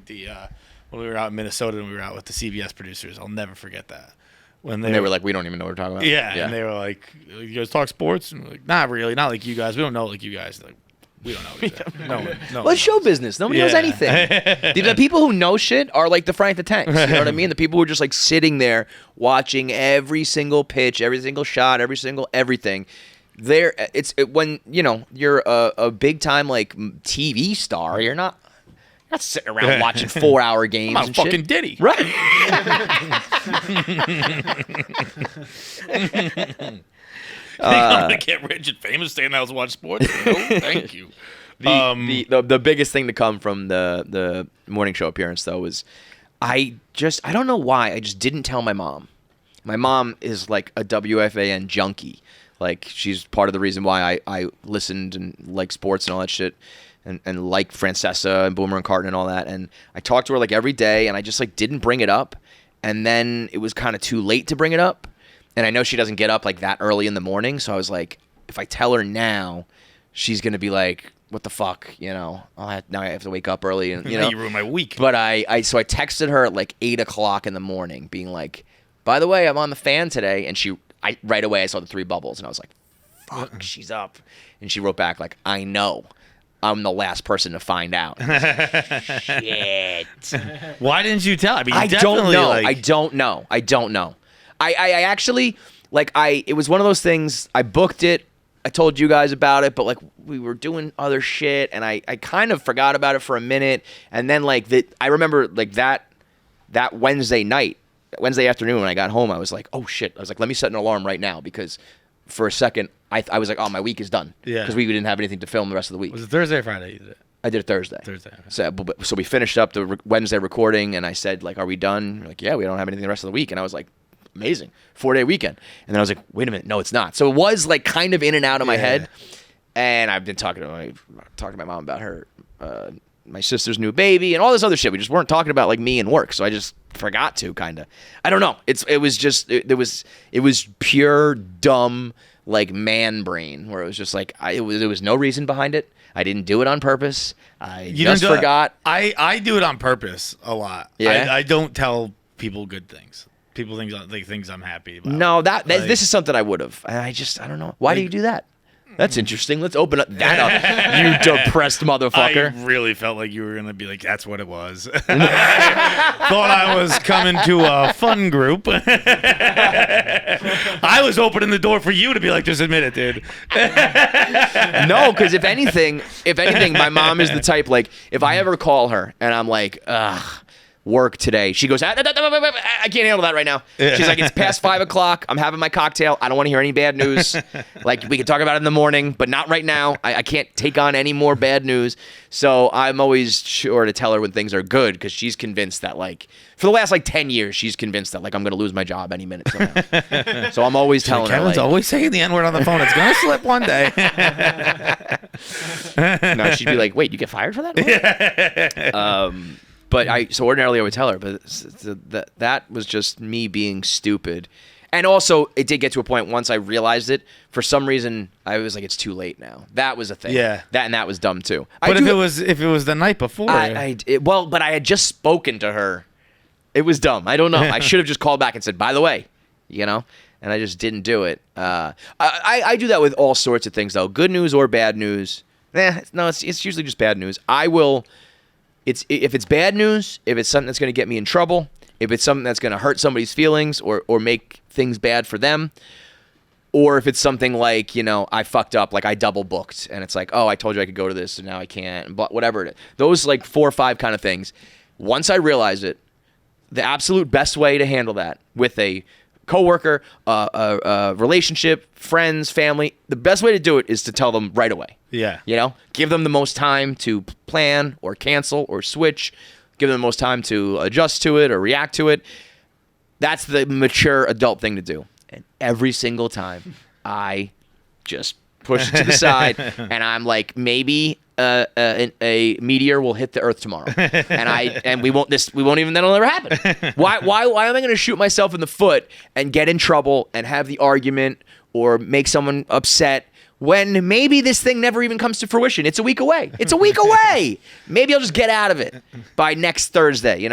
when we were out in Minnesota and we were out with the CBS producers. I'll never forget that when they were like, we don't even know what we're talking about. Yeah, and they were like, you guys talk sports, and we're like, not really, not like you guys. We don't know like you guys. Like, we don't know. Exactly. No. Well, it's show business. Nobody knows anything. The people who know shit are like the Frank the Tanks. You know what I mean? The people who are just like sitting there watching every single pitch, every single shot, every single everything. When you're a big time like TV star, you're not sitting around watching 4-hour games. I'm and fucking shit. Diddy, right? I'm gonna get rich and famous, stay in the house and watch sports. No, thank you. The biggest thing to come from the morning show appearance though was I don't know why I just didn't tell my mom. My mom is like a WFAN junkie. Like, she's part of the reason why I listened and like sports and all that shit and like Francesa and Boomer and Carton and all that. And I talked to her like every day and I just like didn't bring it up. And then it was kind of too late to bring it up. And I know she doesn't get up like that early in the morning. So I was like, if I tell her now, she's going to be like, what the fuck? now I have to wake up early and, you ruined my week. But so I texted her at like 8 o'clock in the morning being like, by the way, I'm on the fan today. And right away I saw the 3 bubbles and I was like, fuck, she's up. And she wrote back like, I know. I'm the last person to find out. Shit. Why didn't you tell? I mean, I don't know. I don't know. I actually, like, it was one of those things, I booked it I told you guys about it, but like we were doing other shit, and I kind of forgot about it for a minute, and then like I remember like that Wednesday afternoon when I got home, I was like, oh shit, I was like, let me set an alarm right now, because for a second I was like, oh, my week is done, because we didn't have anything to film the rest of the week. Was it Thursday or Friday you did it? I did it Thursday. Okay. So we finished up the Wednesday recording, and I said, like, are we done? You're like, yeah, we don't have anything the rest of the week. And I was like, amazing, 4-day weekend. And then I was like, wait a minute, no, it's not. So it was like kind of in and out of my head. And I've been talking to my mom about her, my sister's new baby, and all this other shit. We just weren't talking about like me and work. So I just forgot to kind of. I don't know. It was pure dumb like man brain, where it was just like there was no reason behind it. I didn't do it on purpose. I just forgot. I do it on purpose a lot. Yeah? I don't tell people good things. People think things I'm happy about. No, this is something I would have. I don't know. Why do you do that? That's interesting. Let's open up that up, you depressed motherfucker. I really felt like you were going to be like, that's what it was. Thought I was coming to a fun group. I was opening the door for you to be like, just admit it, dude. No, because if anything, my mom is the type, like, if I ever call her and I'm like, ugh, work today, she goes, I can't handle that right now. She's like, it's past 5 o'clock. I'm having my cocktail. I don't want to hear any bad news. Like, we can talk about it in the morning, but not right now. I can't take on any more bad news. So I'm always sure to tell her when things are good, because she's convinced that, like, for the last like 10 years, she's convinced that like I'm gonna lose my job any minute somehow. So I'm always telling her. Kevin's like, always saying the N-word on the phone. It's gonna slip one day. No, she'd be like, "Wait, you get fired for that?" But so ordinarily I would tell her, but that was just me being stupid. And also, it did get to a point once I realized it. For some reason, I was like, "It's too late now." That was a thing. Yeah. That was dumb too. But if it was the night before, but I had just spoken to her. It was dumb. I don't know. I should have just called back and said, "By the way," and I just didn't do it. I do that with all sorts of things, though. Good news or bad news. No, it's usually just bad news. I will. If it's bad news, if it's something that's going to get me in trouble, if it's something that's going to hurt somebody's feelings or make things bad for them, or if it's something like, I fucked up, like I double booked, and it's like, oh, I told you I could go to this, and now I can't, but whatever it is. Those like 4 or 5 kind of things. Once I realize it, the absolute best way to handle that with a coworker, a relationship, friends, family, the best way to do it is to tell them right away. Yeah. Give them the most time to plan or cancel or switch. Give them the most time to adjust to it or react to it. That's the mature adult thing to do. And every single time, I just push it to the side, and I'm like, maybe a meteor will hit the Earth tomorrow, and we won't even then it'll never happen. Why am I going to shoot myself in the foot and get in trouble and have the argument or make someone upset when maybe this thing never even comes to fruition? It's a week away. Maybe I'll just get out of it by next Thursday,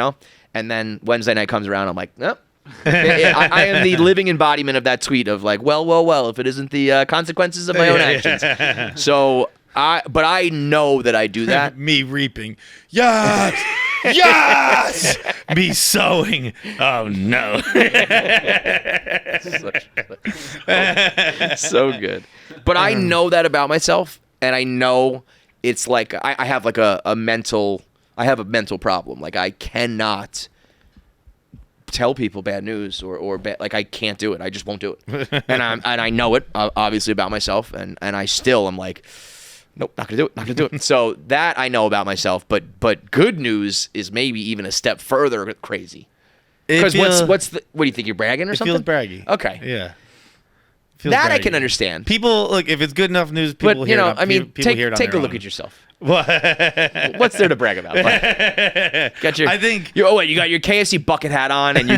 And then Wednesday night comes around, I'm like, nope. I am the living embodiment of that tweet of like, well, if it isn't the consequences of my own actions. So I know that I do that. Me reaping. Yes! Yes! Me sowing. Oh, no. So good. But I know that about myself, and I know it's like I have like a mental problem. Like I cannot tell people bad news or like I can't do it. I just won't do it. And I know it obviously about myself, and I still am like, nope, not gonna do it. So that I know about myself, but good news is maybe even a step further crazy. Because what do you think, you're bragging or something? It feels braggy. Okay. Yeah. That braggy. I can understand. People, look, if it's good enough news, people but hear it. Take a look at yourself. What? What's there to brag about? Got your, I think you got your KFC bucket hat on, and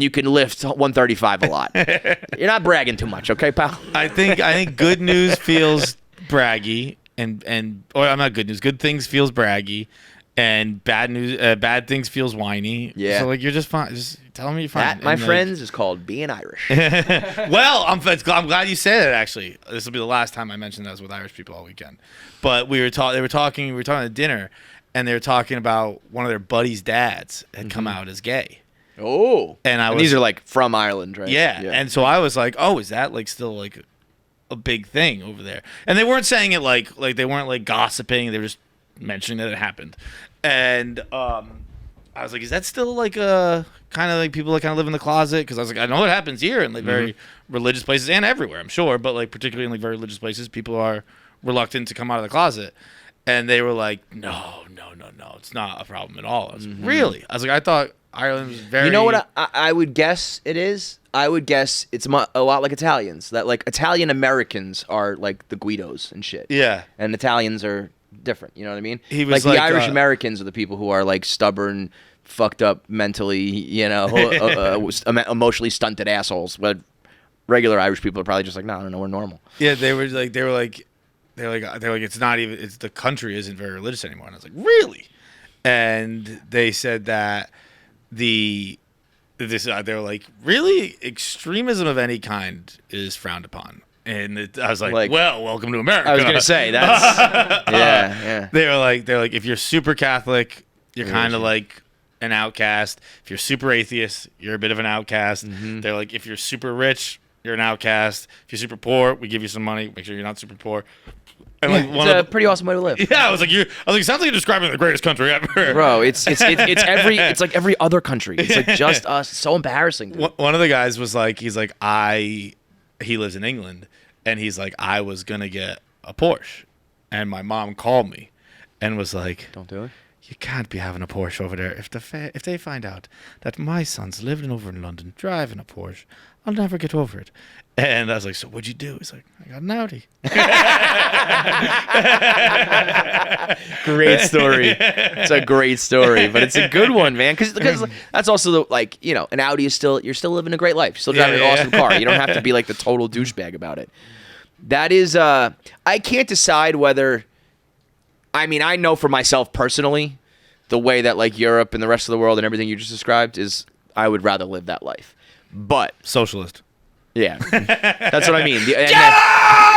you can lift 135 a lot. You're not bragging too much, okay, pal? I think good news feels braggy, or I'm not good news. Good things feels braggy, and bad things feels whiny. Yeah. So like you're just fine. Just tell me you're fine. That, my friends, is called being Irish. Well, I'm glad you said it. Actually, this will be the last time I mention that with Irish people all weekend. But we were talking at dinner, and they were talking about one of their buddies' dads had come out as gay. Oh. And these are like from Ireland, right? Yeah. And so I was like, oh, is that like still like a big thing over there. And they weren't saying it like they weren't like gossiping. They were just mentioning that it happened. And I was like, is that still like a kind of like people that kind of live in the closet? Because I was like, I know it happens here in like very religious places and everywhere, I'm sure, but like particularly in like very religious places, people are reluctant to come out of the closet. And they were like, no, it's not a problem at all. I was like, really? I was like, I thought Ireland was very... You know what I would guess it is? I would guess it's a lot like Italians. That like Italian Americans are like the Guidos and shit. Yeah. And Italians are different. You know what I mean? He was like the like, Irish Americans are the people who are like stubborn, fucked up mentally, you know, emotionally stunted assholes. But regular Irish people are probably just like, no, we're normal. Yeah, they were like, it's not even, it's the country isn't very religious anymore. And I was like, really? And they said that they were like, really? Extremism of any kind is frowned upon. And I was like, well, welcome to America. I was gonna say that's yeah. They're like, if you're super Catholic, you're kind of like an outcast. If you're super atheist, you're a bit of an outcast. They're like, if you're super rich, you're an outcast. If you're super poor, we give you some money. Make sure you're not super poor. And like it's a pretty awesome way to live. Yeah, I was like, it sounds like you're describing the greatest country ever, bro. It's like every other country. It's like just us. It's so embarrassing. Dude. One of the guys was like, he lives in England, and he's like, I was gonna get a Porsche, and my mom called me, and was like, don't do it. You can't be having a Porsche over there. If they find out that my son's living over in London driving a Porsche, I'll never get over it. And I was like, so what'd you do? He's like, I got an Audi. Great story. It's a great story, but it's a good one, man. Because that's also an Audi is you're still living a great life. You're still driving an awesome car. You don't have to be like the total douchebag about it. That is, I can't decide whether, I mean, I know for myself personally, the way that like Europe and the rest of the world and everything you just described is, I would rather live that life. But socialist. Yeah, that's what I mean.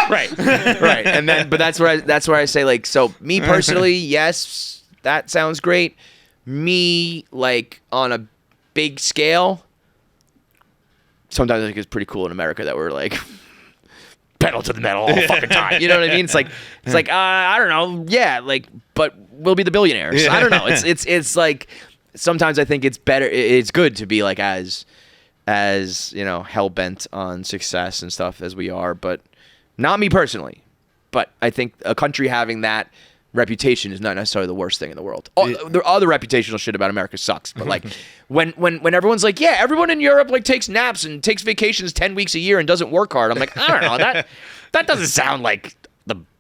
Right. And then, but that's where I say like, so me personally, yes, that sounds great. Me like on a big scale, sometimes I think it's pretty cool in America that we're like pedal to the metal all fucking time. You know what I mean? It's like I don't know, yeah, like, but we'll be the billionaires. I don't know. It's like sometimes I think it's better. It's good to be like as you know, hell-bent on success and stuff as we are, but not me personally. But I think a country having that reputation is not necessarily the worst thing in the world. The other reputational shit about America sucks, but like when everyone's like, yeah, everyone in Europe like takes naps and takes vacations 10 weeks a year and doesn't work hard, I'm like, I don't know, that doesn't sound like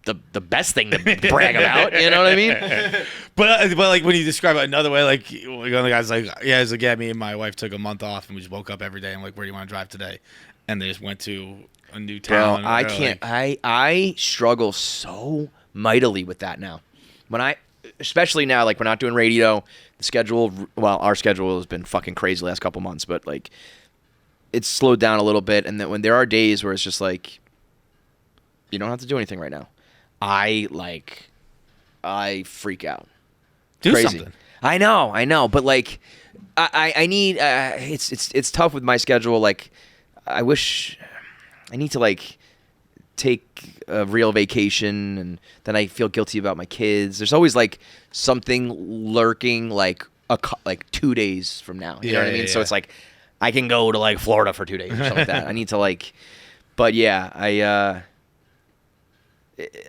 the best thing to brag about, you know what I mean? But like when you describe it another way, like one of the guys like, yeah, it's like, yeah, me and my wife took a month off and we just woke up every day and like, where do you want to drive today? And they just went to a new town. Bro, I can't. Like, I struggle so mightily with that now. Especially now, like we're not doing radio. The schedule, our schedule has been fucking crazy the last couple months, but like it's slowed down a little bit. And then when there are days where it's just like, you don't have to do anything right now. I freak out. Do Crazy. something. I know, but like, I need. It's tough with my schedule. Like, I wish I need to like take a real vacation, and then I feel guilty about my kids. There's always like something lurking, like 2 days from now. You know what I mean? So it's like I can go to like Florida for 2 days or something like that. I need to like, but yeah,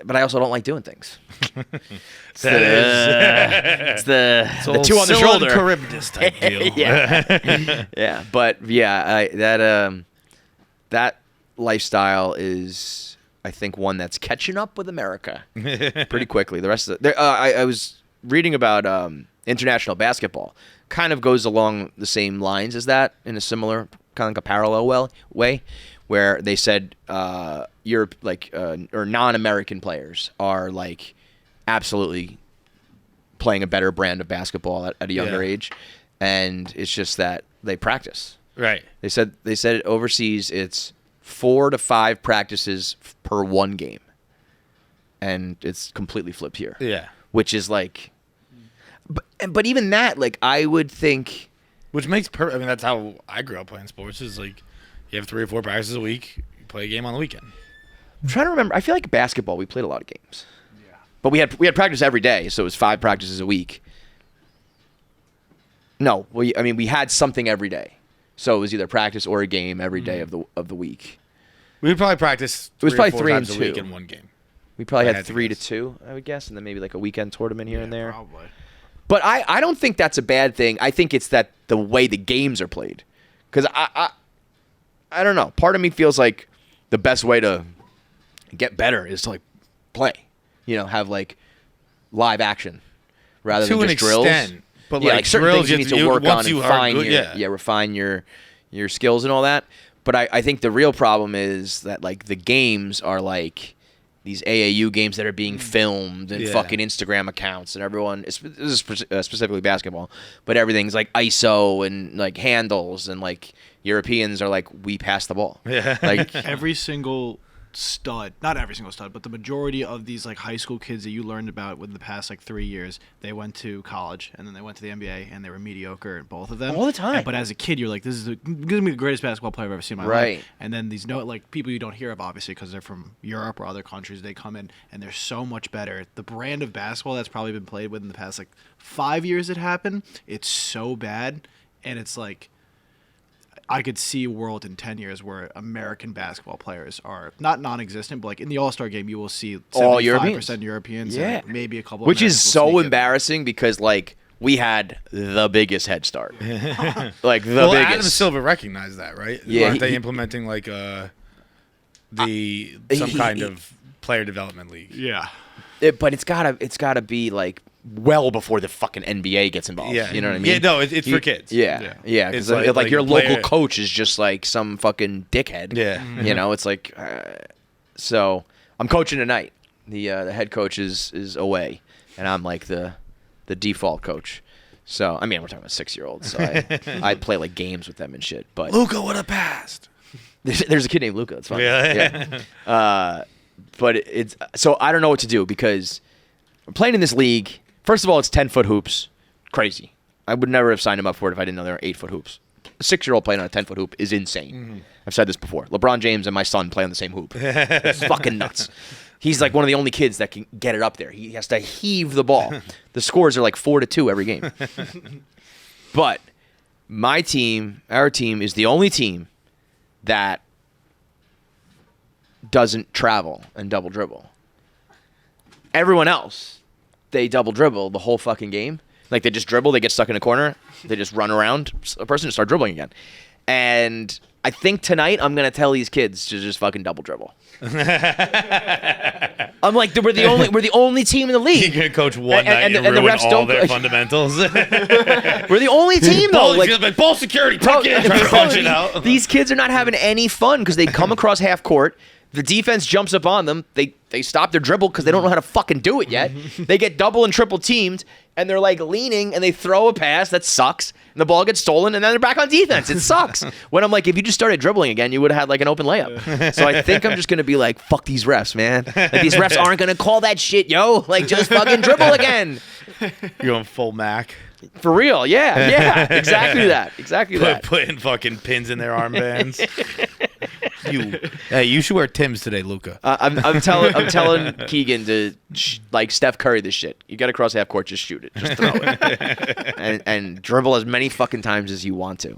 but I also don't like doing things. It's the two on the shoulder. Charybdis type deal. Yeah. But yeah, that lifestyle is, I think, one that's catching up with America pretty quickly. The rest of I was reading about international basketball. Kind of goes along the same lines as that in a similar kind of like a parallel way. Where they said Europe, or non-American players are like absolutely playing a better brand of basketball at a younger age, and it's just that they practice. Right. They said overseas it's 4 to 5 practices per one game, and it's completely flipped here. Yeah. Which is like, but even that, like I would think, which makes I mean, that's how I grew up playing sports. Is like. You have 3 or 4 practices a week. You play a game on the weekend. I'm trying to remember. I feel like basketball, we played a lot of games. Yeah. But we had practice every day, so it was 5 practices a week. No, we had something every day. So it was either practice or a game every day of the week. We would probably practice. It was probably 3 3 or 4 and times 2 a week in one game. We probably had 3 to 2, I would guess, and then maybe like a weekend tournament here and there. Probably. But I don't think that's a bad thing. I think it's that the way the games are played. Because I don't know. Part of me feels like the best way to get better is to like play. Have like live action rather than just drills. Extent, but like certain drills, things you need to work on and refine your skills and all that. But I think the real problem is that like the games are like these AAU games that are being filmed and fucking Instagram accounts and everyone. This is specifically basketball, but everything's like ISO and like handles and like Europeans are like we pass the ball. Yeah, like every single stud, not every single stud, but the majority of these like high school kids that you learned about within the past like 3 years, they went to college and then they went to the NBA and they were mediocre at both of them all the time. But as a kid, you're like, this is going to be the greatest basketball player I've ever seen in my life. And then these like people you don't hear of obviously because they're from Europe or other countries, they come in and they're so much better. The brand of basketball that's probably been played within the past like 5 years it happened, it's so bad, and it's like I could see a world in 10 years where American basketball players are not non-existent, but like in the All-Star game, you will see 75% Europeans and maybe a couple. Which is so embarrassing because like we had the biggest head start, like the biggest. Adam Silver recognized that, right? Yeah, aren't they implementing like some kind of player development league? Yeah, but it's gotta be like well before the fucking NBA gets involved. Yeah. You know what I mean? Yeah, no, it's for kids. Yeah. Because It's like your local player. coach is just like some fucking dickhead. Yeah. It's like, so I'm coaching tonight. The head coach is away, and I'm like the default coach. So I mean, we're talking about 6-year-olds. So I play like games with them and shit. But Luka would have passed. there's a kid named Luka. It's fine. Yeah. But it's so I don't know what to do because I'm playing in this league. First of all, it's 10-foot hoops. Crazy. I would never have signed him up for it if I didn't know there were 8-foot hoops. A 6-year-old playing on a 10-foot hoop is insane. Mm-hmm. I've said this before. LeBron James and my son play on the same hoop. It's fucking nuts. He's like one of the only kids that can get it up there. He has to heave the ball. The scores are like 4-2 every game. But our team is the only team that doesn't travel and double dribble. Everyone else, they double dribble the whole fucking game. Like they just dribble, they get stuck in a corner, they just run around a person and start dribbling again. And I think tonight I'm gonna tell these kids to just fucking double dribble. I'm like, we're the only team in the league. You're gonna coach one night and the ruin refs all don't their fundamentals. We're the only team though. Like ball security, tuck in, try to punch it out. These kids are not having any fun because they come across half court. The defense jumps up on them. They stop their dribble because they don't know how to fucking do it yet. They get double and triple teamed, and they're like leaning, and they throw a pass that sucks, and the ball gets stolen, and then they're back on defense. It sucks. When I'm like, if you just started dribbling again, you would have had like an open layup. So I think I'm just gonna be like, fuck these refs, man. Like these refs aren't gonna call that shit, yo. Like just fucking dribble again. You're going full Mac. For real, yeah, exactly that, Putting fucking pins in their armbands. You should wear Timbs today, Luka. I'm telling Keegan to like Steph Curry this shit. You got to cross half court, just shoot it, just throw it, and dribble as many fucking times as you want to.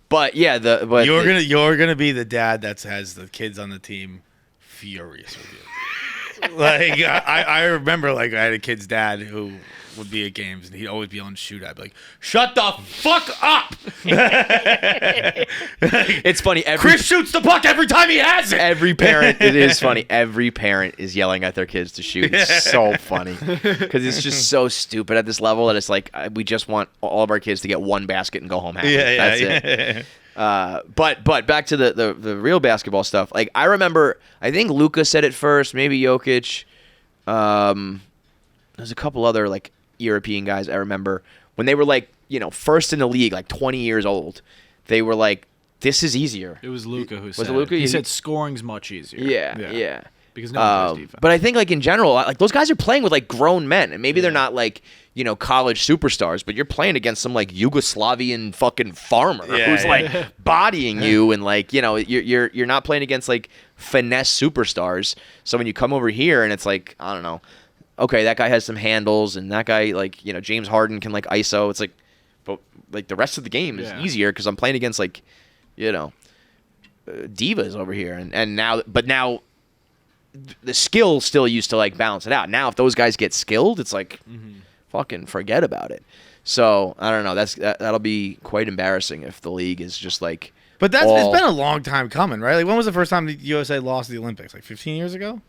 But yeah, you're gonna be the dad that has the kids on the team furious with you. Like I remember, like I had a kid's dad who would be at games and he'd always be on shoot. I'd be like, shut the fuck up. It's funny. Chris shoots the puck every time he has it. It is funny. Every parent is yelling at their kids to shoot. It's so funny because it's just so stupid at this level that it's like we just want all of our kids to get one basket and go home happy. That's it. But back to the real basketball stuff. Like I remember, I think Luka said it first, maybe Jokic. There's a couple other like European guys I remember when they were like, first in the league, like 20 years old. They were like, this is easier. It was Luka who said it. Was it Luka? He said scoring's much easier. Yeah. Because no one plays defense. But I think, like, in general, like, those guys are playing with, like, grown men. And maybe they're not, like, you know, college superstars, but you're playing against some, like, Yugoslavian fucking farmer who's, like, bodying you. And, like, you know, you're not playing against, like, finesse superstars. So when you come over here and it's like, I don't know, okay, that guy has some handles and that guy, like, you know, James Harden can, like, ISO. It's like, but, like, the rest of the game is easier because I'm playing against, like, you know, divas over here. And now the skill still used to, like, balance it out. Now, if those guys get skilled, it's like, fucking forget about it. So, I don't know. That'll be quite embarrassing if the league is just, like... But it's been a long time coming, right? Like, when was the first time the USA lost the Olympics? Like, 15 years ago?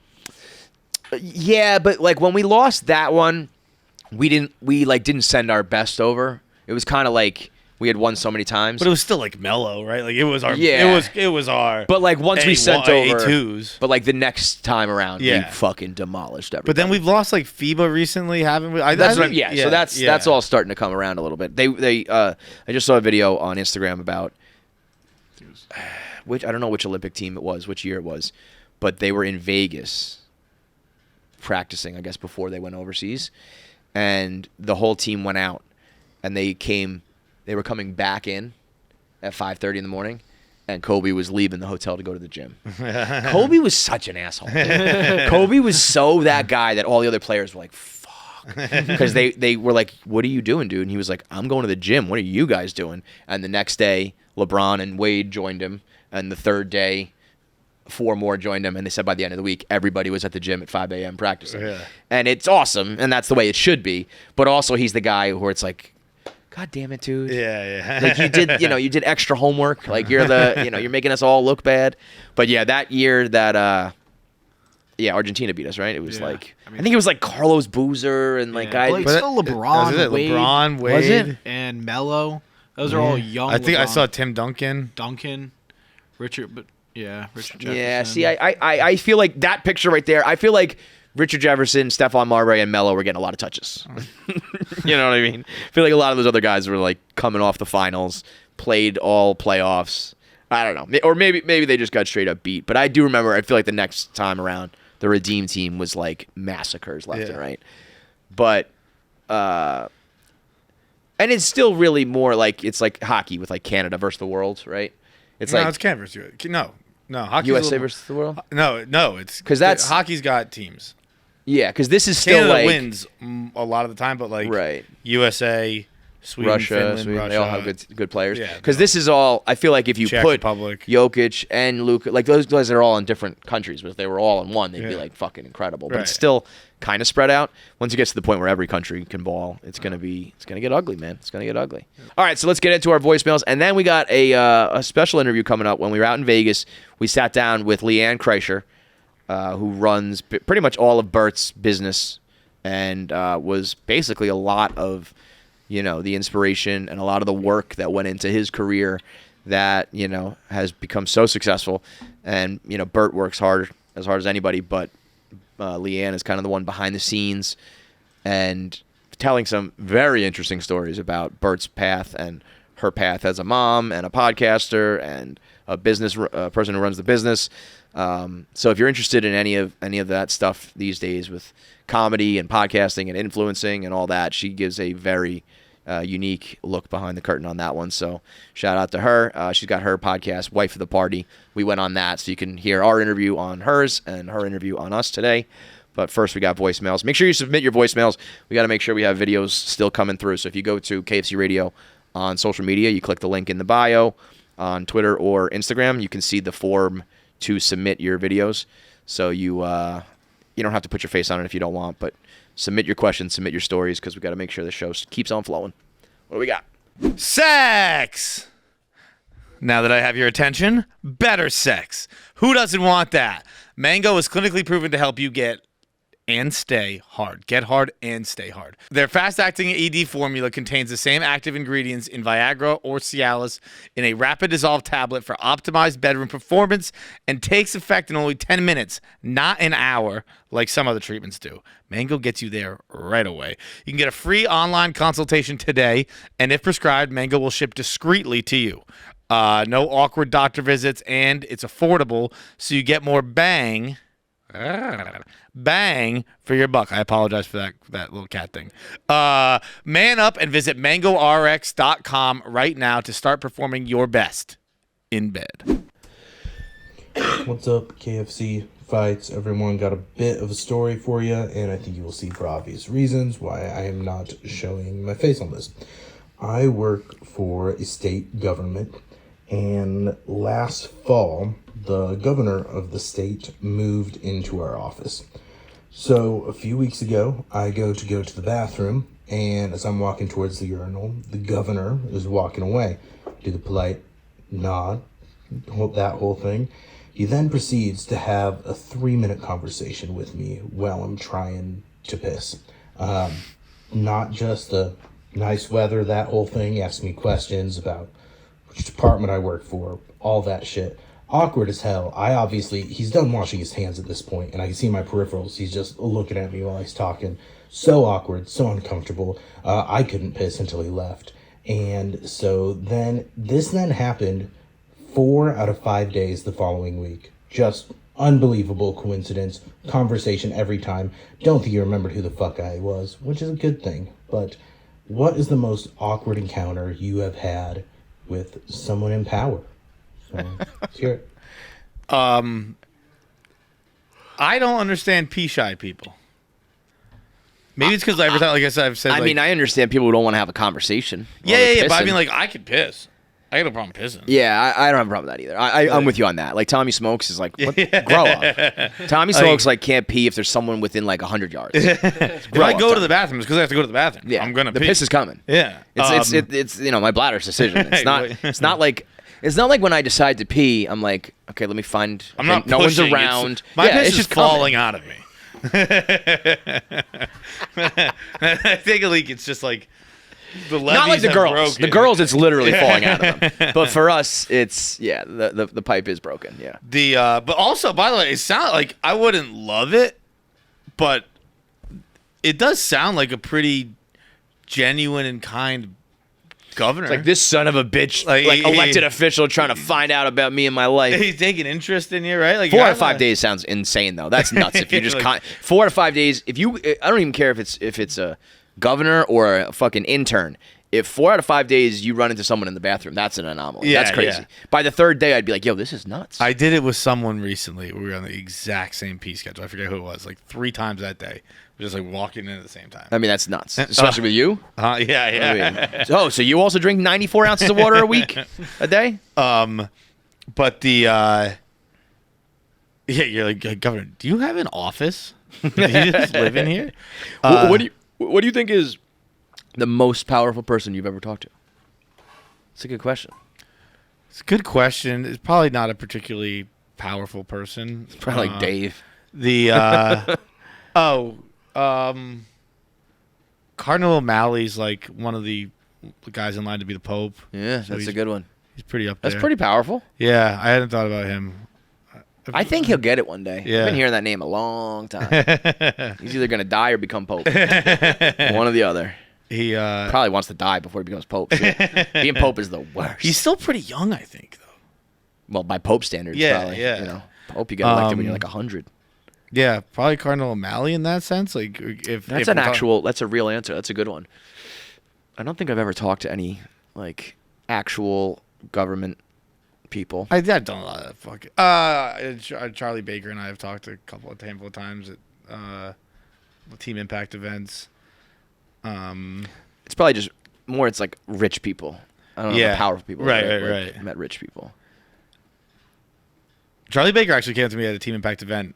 Yeah, but, like, when we lost that one, we didn't send our best over. It was kind of like... We had won so many times, but it was still like mellow, right? Like it was our, it was our. But like once we sent over, A2s. But like the next time around, we fucking demolished everything. But then we've lost like FIBA recently, haven't we? So that's all starting to come around a little bit. I just saw a video on Instagram about which I don't know which Olympic team it was, which year it was, but they were in Vegas practicing, I guess, before they went overseas, and the whole team went out, and they were coming back in at 5:30 in the morning, and Kobe was leaving the hotel to go to the gym. Kobe was such an asshole. Kobe was so that guy that all the other players were like, fuck. Because they were like, what are you doing, dude? And he was like, I'm going to the gym. What are you guys doing? And the next day, LeBron and Wade joined him. And the third day, 4 more joined him. And they said by the end of the week, everybody was at the gym at 5 a.m. practicing. Yeah. And it's awesome. And that's the way it should be. But also, he's the guy where it's like, God damn it, dude. Yeah. Like you did extra homework. Like you're making us all look bad. But yeah, that year that Argentina beat us, right? It was I think it was like Carlos Boozer and like guys. But still LeBron, Wade, LeBron, Wade, was it? And Melo. Those are all young. I think LeBron. I saw Tim Duncan, Richard Jefferson. Yeah, see, I feel like that picture right there. I feel like Richard Jefferson, Stephon Marbury, and Melo were getting a lot of touches. You know what I mean? I feel like a lot of those other guys were like coming off the finals, played all playoffs. I don't know. Or maybe they just got straight up beat. But I do remember, I feel like the next time around, the Redeem team was like massacres left and right. But, and it's still really more like, it's like hockey with like Canada versus the world, right? It's Canada versus USA. No, hockey's USA versus the world? No, it's because that's hockey's got teams. Yeah, because this is still Canada like wins a lot of the time, but like USA, Sweden, Russia, Finland, they all have good players. Yeah, because this is all. I feel like if you Czech put Republic. Jokic and Luka, like those guys are all in different countries, but if they were all in one, they'd be like fucking incredible. But it's still kind of spread out. Once you get to the point where every country can ball, it's gonna get ugly, man. It's gonna get ugly. All right, so let's get into our voicemails, and then we got a special interview coming up. When we were out in Vegas, we sat down with LeeAnn Kreischer, who runs pretty much all of Bert's business, and was basically a lot of, the inspiration and a lot of the work that went into his career that, has become so successful. And, Bert works hard as anybody, but LeeAnn is kind of the one behind the scenes and telling some very interesting stories about Bert's path and her path as a mom and a podcaster and a business person who runs the business. So if you're interested in any of that stuff these days with comedy and podcasting and influencing and all that, she gives a very unique look behind the curtain on that one. So shout out to her. She's got her podcast, Wife of the Party. We went on that, so you can hear our interview on hers and her interview on us today. But first, we got voicemails. Make sure you submit your voicemails. We got to make sure we have videos still coming through. So if you go to KFC Radio on social media, you click the link in the bio on Twitter or Instagram, you can see the form to submit your videos. So you don't have to put your face on it if you don't want, but submit your questions, submit your stories, because we got to make sure the show keeps on flowing. What do we got? Sex! Now that I have your attention, better sex. Who doesn't want that? Mango is clinically proven to help you get and stay hard. Get hard and stay hard. Their fast-acting ED formula contains the same active ingredients in Viagra or Cialis in a rapid-dissolve tablet for optimized bedroom performance and takes effect in only 10 minutes, not an hour like some other treatments do. Mango gets you there right away. You can get a free online consultation today, and if prescribed, Mango will ship discreetly to you. No awkward doctor visits, and it's affordable, so you get more bang. Bang for your buck. I apologize for that little cat thing. Man up and visit MangoRX.com right now to start performing your best in bed. What's up, KFC Feits? Everyone got a bit of a story for you, and I think you will see for obvious reasons why I am not showing my face on this. I work for a state government, and last fall, the governor of the state moved into our office. So a few weeks ago, I go to the bathroom, and as I'm walking towards the urinal, the governor is walking away. Do the polite nod, that whole thing. He then proceeds to have a 3-minute conversation with me while I'm trying to piss. Not just the nice weather, that whole thing. He asks me questions about which department I work for, all that shit. Awkward as hell. He's done washing his hands at this point, and I can see my peripherals. He's just looking at me while he's talking. So awkward, so uncomfortable. I couldn't piss until he left. And so this happened 4 out of 5 days the following week. Just unbelievable coincidence. Conversation every time. Don't think he remembered who the fuck I was, which is a good thing. But what is the most awkward encounter you have had with someone in power? So, let's hear it. I don't understand pee-shy people. Maybe it's because every time, like I said, I've said. I mean, I understand people who don't want to have a conversation. Yeah. But I mean, like, I could piss. I got no problem pissing. Yeah, I don't have a problem with that either. I'm with you on that. Like, Tommy Smokes is like, what? Grow up. Tommy Smokes like can't pee if there's someone within like 100 yards. If I go to the bathroom, it's because I have to go to the bathroom. Yeah, I'm gonna the pee. piss is coming. Yeah, it's my bladder's decision. It's not like when I decide to pee, I'm like, okay, let me find. I'm not. No one's pushing. around. My piss it's is just falling out of me. I take a leak. It's just like. Not like the girls. The girls, it's literally falling out of them. But for us, it's the pipe is broken. Yeah. But also, by the way, it sounds like I wouldn't love it, but it does sound like a pretty genuine and kind governor. It's like this son of a bitch, like elected official trying to find out about me and my life. He's taking interest in you, right? Like 4 out of 5 days sounds insane, though. That's nuts. If you just 4 out of 5 days, I don't even care if it's a governor or a fucking intern. If 4 out of 5 days you run into someone in the bathroom, that's an anomaly. Yeah, that's crazy. Yeah. By the 3rd day, I'd be like, yo, this is nuts. I did it with someone recently. We were on the exact same pee schedule. I forget who it was. Like 3 times that day. We're just like walking in at the same time. I mean, that's nuts. Especially with you. Yeah. So you also drink 94 ounces of water a day? But the you're like, Governor, do you have an office? Do you just live in here? What do you think is the most powerful person you've ever talked to? It's a good question. It's a good question. It's probably not a particularly powerful person. It's probably like Dave. Cardinal O'Malley's like one of the guys in line to be the Pope. Yeah, so that's a good one. He's pretty up there. That's pretty powerful. Yeah, I hadn't thought about him. I think he'll get it one day. Yeah. I've been hearing that name a long time. He's either going to die or become Pope. One or the other. He probably wants to die before he becomes Pope. Shit. Being Pope is the worst. He's still pretty young, I think, though. Well, by Pope standards, probably. Yeah. You know, Pope you get elected when you're like 100. Yeah, probably Cardinal O'Malley in that sense. Like, that's a real answer. That's a good one. I don't think I've ever talked to any like actual government people. I've done a lot of fucking. Charlie Baker and I have talked a handful of times at Team Impact events. It's probably just more. It's like rich people. I don't know, powerful people. Right. Met rich people. Charlie Baker actually came to me at a Team Impact event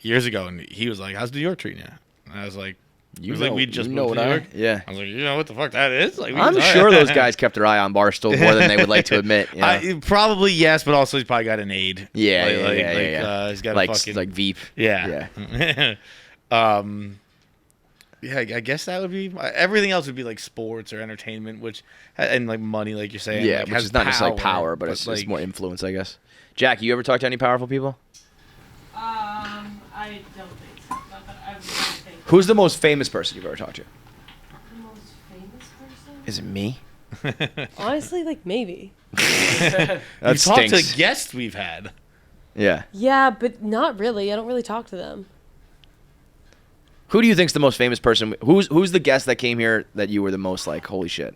years ago, and he was like, "How's New York treating you?" And I was like, we just moved to New York. Yeah. I was like, you know what the fuck that is? Like, I'm sure those guys kept their eye on Barstool more than they would like to admit. You know? Probably yes, but also he's probably got an aide. Yeah. He's got like a fucking Veep. Yeah. Yeah, I guess that would be everything else would be like sports or entertainment, and like money, like you're saying. Yeah, like, which has is not necessarily power, but it's like, more influence, I guess. Jack, you ever talk to any powerful people? I don't think so. Not that I would think. Who's the most famous person you've ever talked to? The most famous person? Is it me? Honestly, like maybe. That We've talked stinks. to guests we've had. Yeah. Yeah, but not really. I don't really talk to them. Who do you think's the most famous person? Who's the guest that came here that you were the most like, holy shit?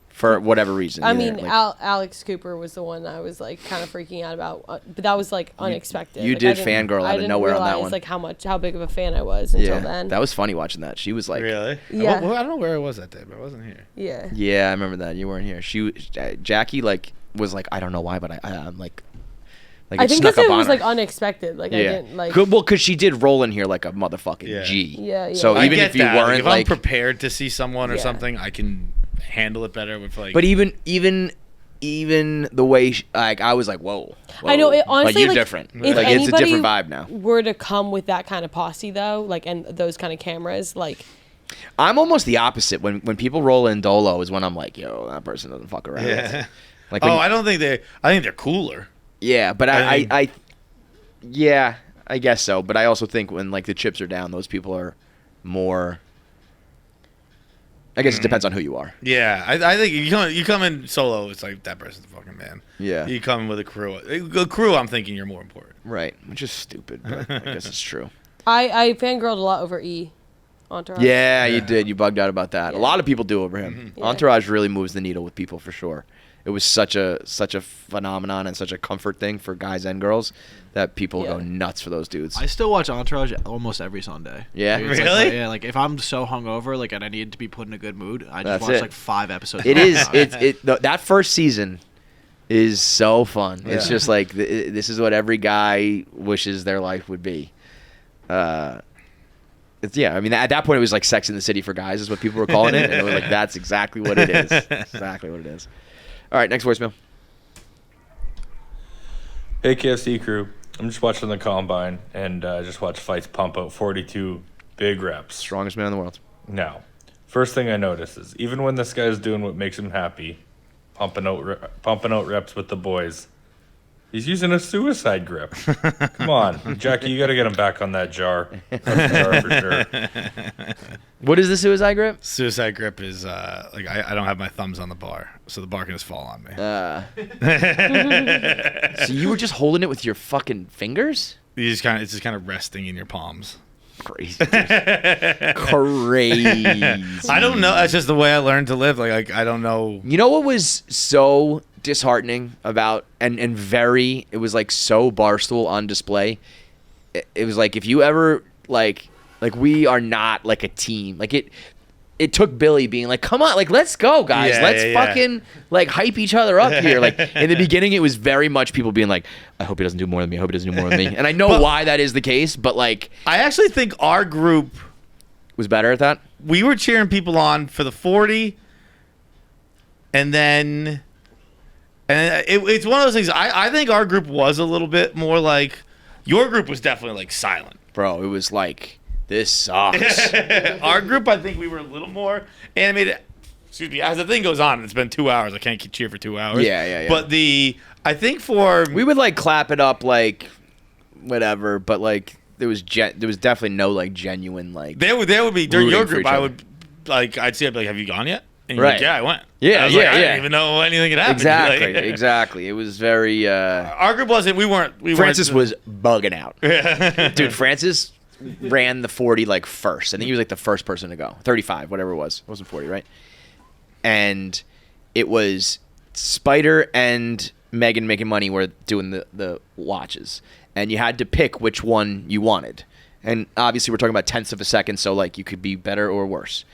For whatever reason. I mean, Alex Cooper was the one I was like kind of freaking out about, but that was like unexpected. You like, did fangirl out of nowhere on that one. Like how big of a fan I was until then. That was funny watching that. She was like, really? Yeah. Well, I don't know where I was that day, but I wasn't here. Yeah. Yeah, I remember that. You weren't here. Jackie like was like, I don't know why, but I'm like I think snuck because up it on was her. like unexpected. Like I didn't like. Well, because she did roll in here like a motherfucking Yeah. G. Yeah. So I even get if you that. weren't if like, I'm prepared to see someone or Yeah. something, I can handle it better with like. but even the way like I was like, whoa. I know. Honestly, like you're like, different. if Like it's a anybody different vibe now. Were to come with that kind of posse though, like and those kind of cameras, like. I'm almost the opposite. When people roll in Dolo is when I'm like, yo, that person doesn't fuck around. Yeah. Like, I don't think I think they're cooler. yeah, but I think- yeah, I guess so. But I also think when like the chips are down, those people are more. I guess it depends on who you are. Yeah, I think you come in solo, it's like that person's the fucking man. Yeah. You come with a crew. A crew, I'm thinking you're more important. Right, which is stupid, but I guess it's true. I fangirled a lot over Entourage. Yeah, you did. You bugged out about that. Yeah. A lot of people do over him. Yeah. Entourage really moves the needle with people for sure. It was such a phenomenon and such a comfort thing for guys and girls that people go nuts for those dudes. I still watch Entourage almost every Sunday. Yeah? Like, it's like, Really? yeah, like if I'm so hungover, like and I need to be put in a good mood, I just That's watch it. like 5 episodes. It of is. Entourage. That first season is so fun. It's Yeah. just like this is what every guy wishes their life would be. I mean, at that point it was like Sex in the City for guys is what people were calling it, and it was like that's exactly what it is. Exactly what it is. All right, next voicemail. Hey, KFC crew. I'm just watching the Combine and just watched Feits pump out 42 big reps. Strongest man in the world. Now, first thing I notice is even when this guy's doing what makes him happy, pumping out reps with the boys, he's using a suicide grip. Come on, Jackie, you got to get him back on that jar. That's jar for sure. What is the suicide grip? Suicide grip is like I don't have my thumbs on the bar, so the bar can just fall on me. So you were just holding it with your fucking fingers? It's just kind of resting in your palms. Crazy. Crazy. I don't know. That's just the way I learned to live. Like I don't know. You know what was so disheartening about and it was like so Barstool on display. It was like if you ever like we are not like a team. Like it took Billy being like, come on, like let's go guys. Yeah, let's yeah. fucking like hype each other up here. Like in the beginning it was very much people being like, I hope he doesn't do more than me. I hope he doesn't do more than me. And I know But- why that is the case, but like I actually think our group, was better at that. we were cheering people on for the 40, and then, it's one of those things. I think our group was a little bit more like your group was definitely like silent. Bro, it was like this sucks. Our group, I think we were a little more animated. Excuse me. As the thing goes on, it's been 2 hours. I can't cheer for 2 hours. Yeah. But I think for We would like clap it up like whatever, but like there was definitely no like genuine like there would be during rooting your for group. each I other. would like I'd say I'd be like, have you gone yet? And you're Right. like, yeah, I went. Yeah, And I was yeah, like, I yeah. didn't even know anything had happened. exactly, Like, exactly. It was very. Our group wasn't. We Francis weren't, was bugging out, dude. Francis ran the 40 like first. I think he was like the first person to go. 35, whatever it was. It wasn't 40, right? And it was Spider and Megan making money were doing the watches, and you had to pick which one you wanted. And obviously, we're talking about tenths of a second, so like you could be better or worse.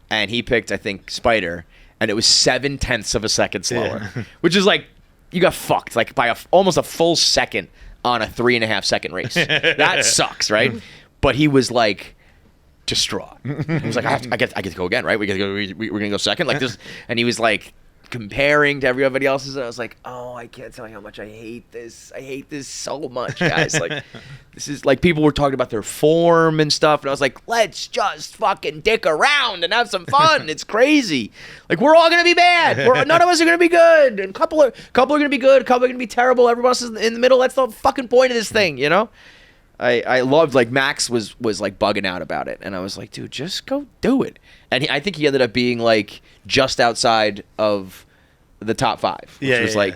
And he picked, I think, Spider, and it was 7/10 of a second slower, which is like you got fucked like by almost a full second on a 3.5 second race. That sucks, right? But he was like distraught. He was like, I get to go again, right? We're gonna go second, like this. And he was like comparing to everybody else's. And I was like, oh, I can't tell you how much I hate this. I hate this so much, guys. Like, this is like people were talking about their form and stuff, and I was like, let's just fucking dick around and have some fun. It's crazy. Like we're all gonna be bad. None of us are gonna be good. And a couple are gonna be good. A couple are gonna be terrible. Everyone else is in the middle. That's the fucking point of this thing, you know. I loved like Max was like bugging out about it, and I was like, dude, just go do it. And I think he ended up being like just outside of the top 5, which was like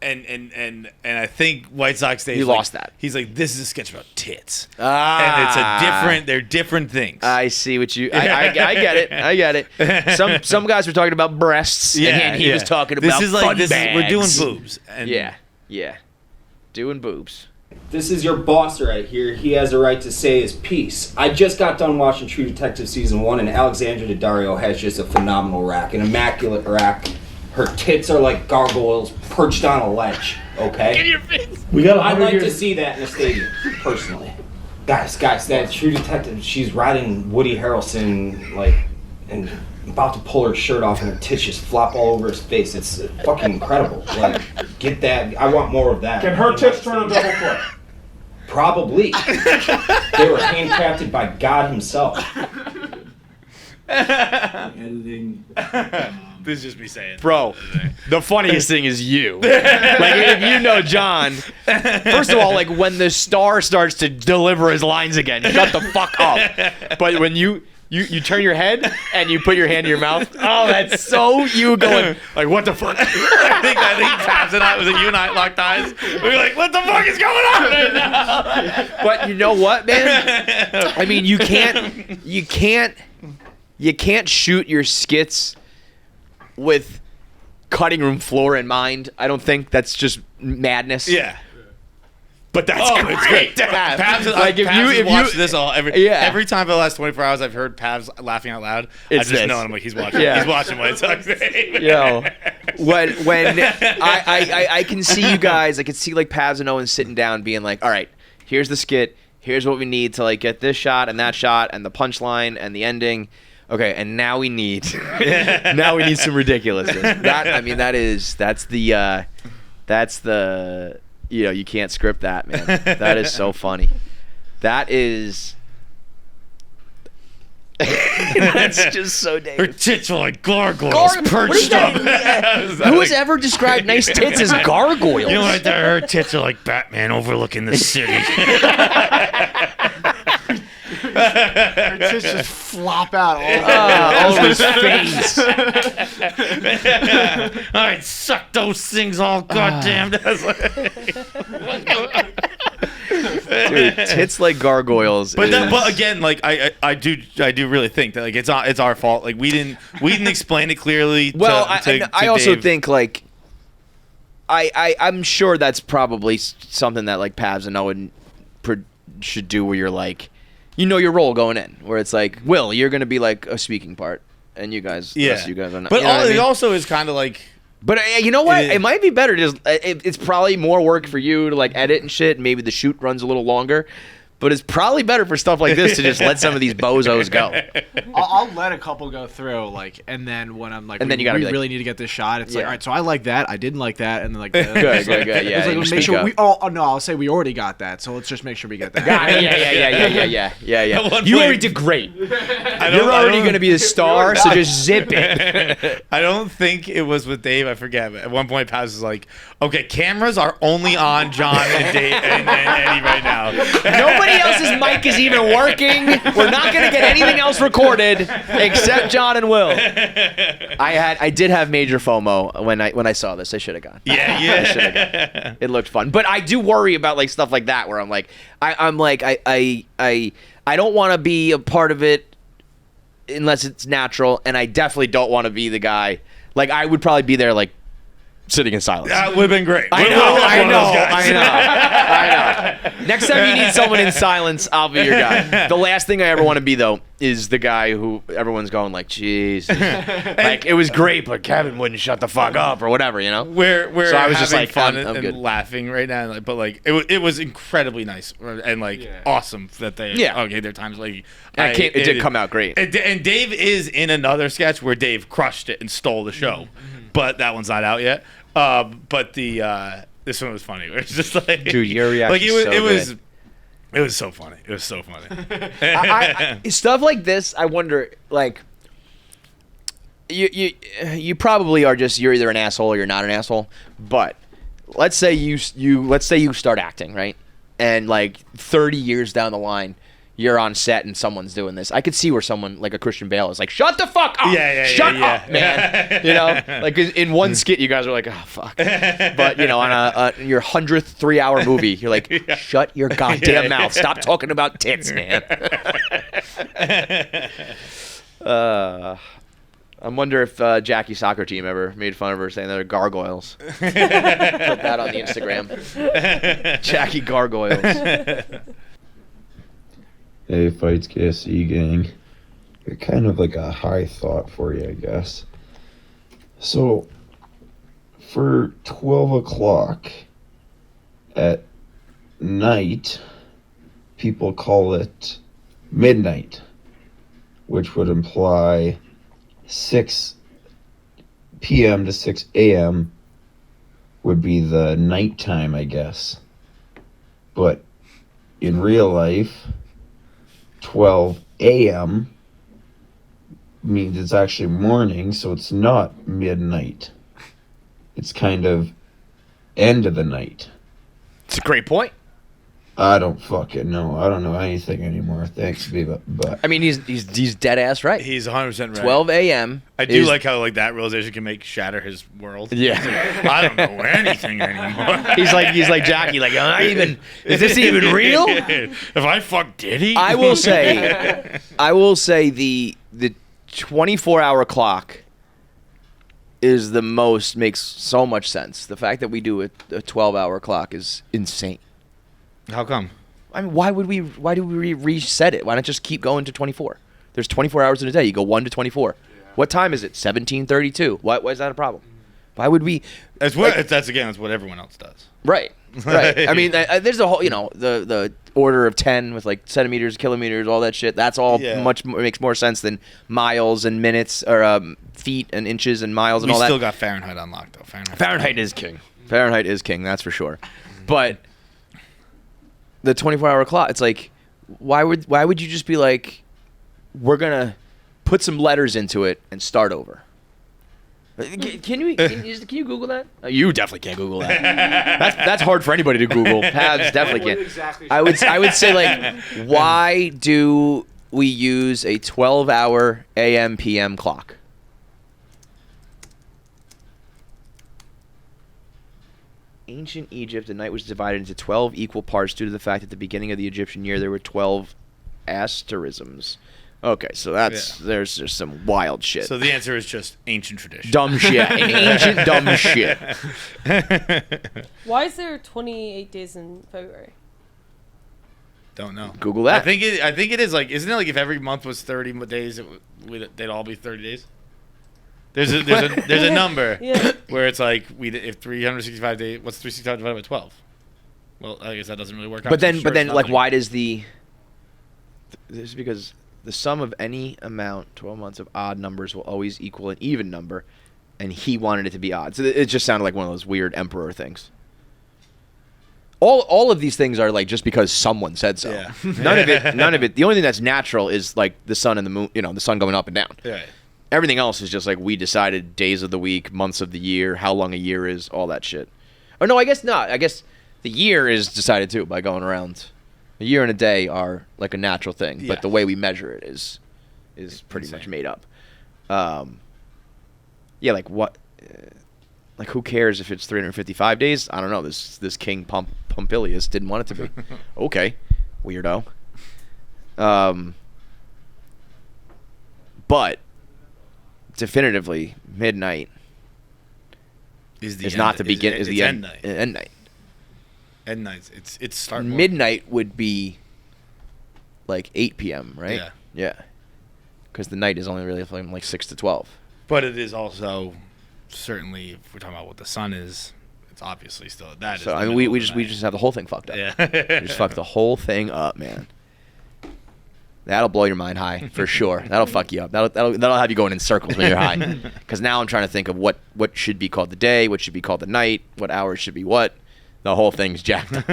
and I think White Sox Dave He lost that. He's like, this is a sketch about tits, Ah. and it's a different. They're different things. I see what you. I get it. I get it. Some guys were talking about breasts, and he was talking about this is like fun this. We're doing bags. boobs. And Yeah, doing boobs. This is your boss right here. He has a right to say his piece. I just got done watching True Detective Season 1, and Alexandra Daddario has just a phenomenal rack, an immaculate rack. Her tits are like gargoyles perched on a ledge, okay? We got I'd like to see that in a stadium, personally. Guys, that True Detective, she's riding Woody Harrelson, like, and about to pull her shirt off, and her tits just flop all over his face. It's fucking incredible. Like, get that. I want more of that. Can her tits turn a double foot? Probably. They were handcrafted by God himself. Editing. This is just me saying, Bro, the funniest thing is you. Like, if you know John, first of all, like, when the star starts to deliver his lines again, shut the fuck up. But when you turn your head and you put your hand in your mouth, oh, that's so you going, like, what the fuck? I think Tabs and I was it. You and I locked eyes. We were like, what the fuck is going on right now? But you know what, man? I mean, you can't shoot your skits with cutting room floor in mind. I don't think that's just madness. Yeah. But that's great to have. Pabs, like, if Pabs you watched this all every Yeah. every time for the last 24 hours I've heard Pabs laughing out loud. It's I just this. know, and I'm like, he's watching. Yeah. He's watching White Sox. Yo, when I can see you guys, I can see like Pabs and Owen sitting down, being like, all right, here's the skit, here's what we need to like get this shot and that shot and the punchline and the ending. Okay, and now we need some ridiculousness. That's the you can't script that, man. That is so funny. That is. That's just so Her dangerous. tits are like gargoyles perched up. Who has ever described nice tits as gargoyles? You know right there, her tits are like Batman overlooking the city. Her tits just flop out all over his face. All right, suck those things all goddamn. Dude, tits like gargoyles. But again, like I do really think that like it's our fault. Like we didn't explain it clearly. Well, to I also Dave. think like I'm sure that's probably something that like Pabs and Owen should do, where you're like, you know your role going in, where it's like, Will, you're gonna be like a speaking part, and you guys, the rest of you guys are not. But you know what I it mean? also is kind of like. But you know what? It might be better. It's probably more work for you to like edit and shit. And maybe the shoot runs a little longer. But it's probably better for stuff like this to just let some of these bozos go. I'll let a couple go through, like, and then when I'm like, And then you gotta be like, really need to get this shot. It's Yeah. like, all right, so I like that. I didn't like that, and then like, Good. Yeah, it's like, you let's speak make sure up. we. Oh no, I'll say we already got that. So let's just make sure we get that. Yeah. At one You point- already did great. You're I already don't- going to be a star, so just zip it. I don't think it was with Dave. I forget. But at one point, Paz was like, "Okay, cameras are only on John and Dave and Eddie right now. Nobody else's mic is even working. We're not going to get anything else recorded except John and Will." I did have major FOMO when I saw this. I should have gone. I should have gone. It looked fun, but I do worry about like stuff like that where I'm like, I don't want to be a part of it unless it's natural, and I definitely don't want to be the guy. Like, I would probably be there like sitting in silence. That would have been great. I We're know. one of those guys. Next time you need someone in silence, I'll be your guy. The last thing I ever want to be, though, is the guy who everyone's going like, "Jeez, like it was great, but Kevin wouldn't shut the fuck up," or whatever, you know. We're So I was just having like, fun I'm and good. laughing right now, like, but like it was incredibly nice and like awesome that they okay. There are times like It did come out great. And Dave is in another sketch where Dave crushed it and stole the show, but that one's not out yet. But this one was funny. It's just like, Dude, your reaction like so it was so funny. It was so funny. Stuff like this, I wonder, like, you probably are just, you're either an asshole or you're not an asshole. But let's say you start acting, right? And like 30 years down the line, you're on set and someone's doing this. I could see where someone like a Christian Bale is like, shut the fuck up. Shut up, man. You know, like in one skit, you guys are like, oh, fuck. But, you know, on your 100th 3-hour movie, you're like, shut your goddamn mouth. Stop talking about tits, man. I wonder if Jackie's soccer team ever made fun of her saying they're gargoyles. Put that on the Instagram. Jackie Gargoyles. Hey, Feits KFC gang. You're kind of like a high thought for you, I guess. So, for 12 o'clock at night, people call it midnight, which would imply 6 p.m. to 6 a.m. would be the nighttime, I guess. But in real life, 12 a.m. means it's actually morning, so it's not midnight. It's kind of end of the night. It's a great point. I don't fucking know. I don't know anything anymore. Thanks, Viva. But I mean, he's dead ass right. He's 100% right. 12 a.m. I do like how like that realization can shatter his world. Yeah. Like, I don't know anything anymore. He's like Jackie. Like, is this even real? If I fuck Diddy, I will say the 24-hour clock is makes so much sense. The fact that we do a 12-hour clock is insane. How come? I mean, why do we reset it? Why not just keep going to 24? There's 24 hours in a day. You go 1 to 24. Yeah. What time is it? 17:32. Why is that a problem? Why would we? That's what everyone else does. Right. I mean, there's a whole, the order of 10 with like centimeters, kilometers, all that shit. That's all makes more sense than miles and minutes or feet and inches and miles and all that. We still got Fahrenheit unlocked though. Fahrenheit is king. Fahrenheit is king. That's for sure. But the 24-hour clock, it's like, why would you just be like, we're gonna put some letters into it and start over? Can you Google that? You definitely can't Google that. That's hard for anybody to Google. Pabs definitely can't. Exactly I would say like, why do we use a 12-hour AM PM clock? Ancient Egypt, the night was divided into 12 equal parts due to the fact that at the beginning of the Egyptian year there were 12 asterisms. Okay, so there's just some wild shit. So the answer is just ancient tradition. Dumb shit. Ancient dumb shit. Why is there 28 days in February? Don't know. Google that. I think it is like, isn't it like if every month was 30 days, they'd all be 30 days? There's a number where it's like if 365 days, what's 365 divided by 12? Well, I guess that doesn't really work out. But then like, why does this is because the sum of any amount 12 months of odd numbers will always equal an even number, and he wanted it to be odd. So it just sounded like one of those weird emperor things. All of these things are like just because someone said so. Yeah. None of it. The only thing that's natural is like the sun and the moon. The sun going up and down. Yeah. Everything else is just like we decided days of the week, months of the year, how long a year is, all that shit. Or no, I guess not. I guess the year is decided too by going around. A year and a day are like a natural thing, but the way we measure it is pretty much made up. Like what? Like who cares if it's 355 days? I don't know. This King Pompilius didn't want it to be. Okay, weirdo. But definitively, midnight is not the beginning. Is the end night. End night. End nights. It's start. Midnight would be like 8 p.m. Right? Yeah. Yeah. Because the night is only really from like 6 to 12. But it is also certainly, if we're talking about what the sun is, it's obviously still that. So I mean, we just have the whole thing fucked up. Yeah. We just fucked the whole thing up, man. That'll blow your mind high for sure. That'll fuck you up. That'll have you going in circles when you're high. Because now I'm trying to think of what should be called the day, what should be called the night, what hours should be what. The whole thing's jacked up.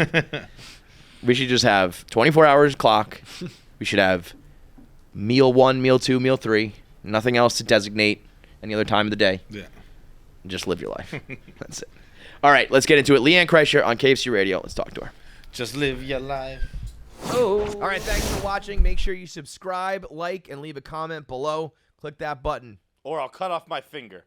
We should just have 24 hours clock. We should have meal 1, meal 2, meal 3. Nothing else to designate any other time of the day. Yeah. And just live your life. That's it. All right, let's get into it. LeeAnn Kreischer on KFC Radio. Let's talk to her. Just live your life. All right, thanks for watching. Make sure you subscribe, like, and leave a comment below. Click that button. Or I'll cut off my finger.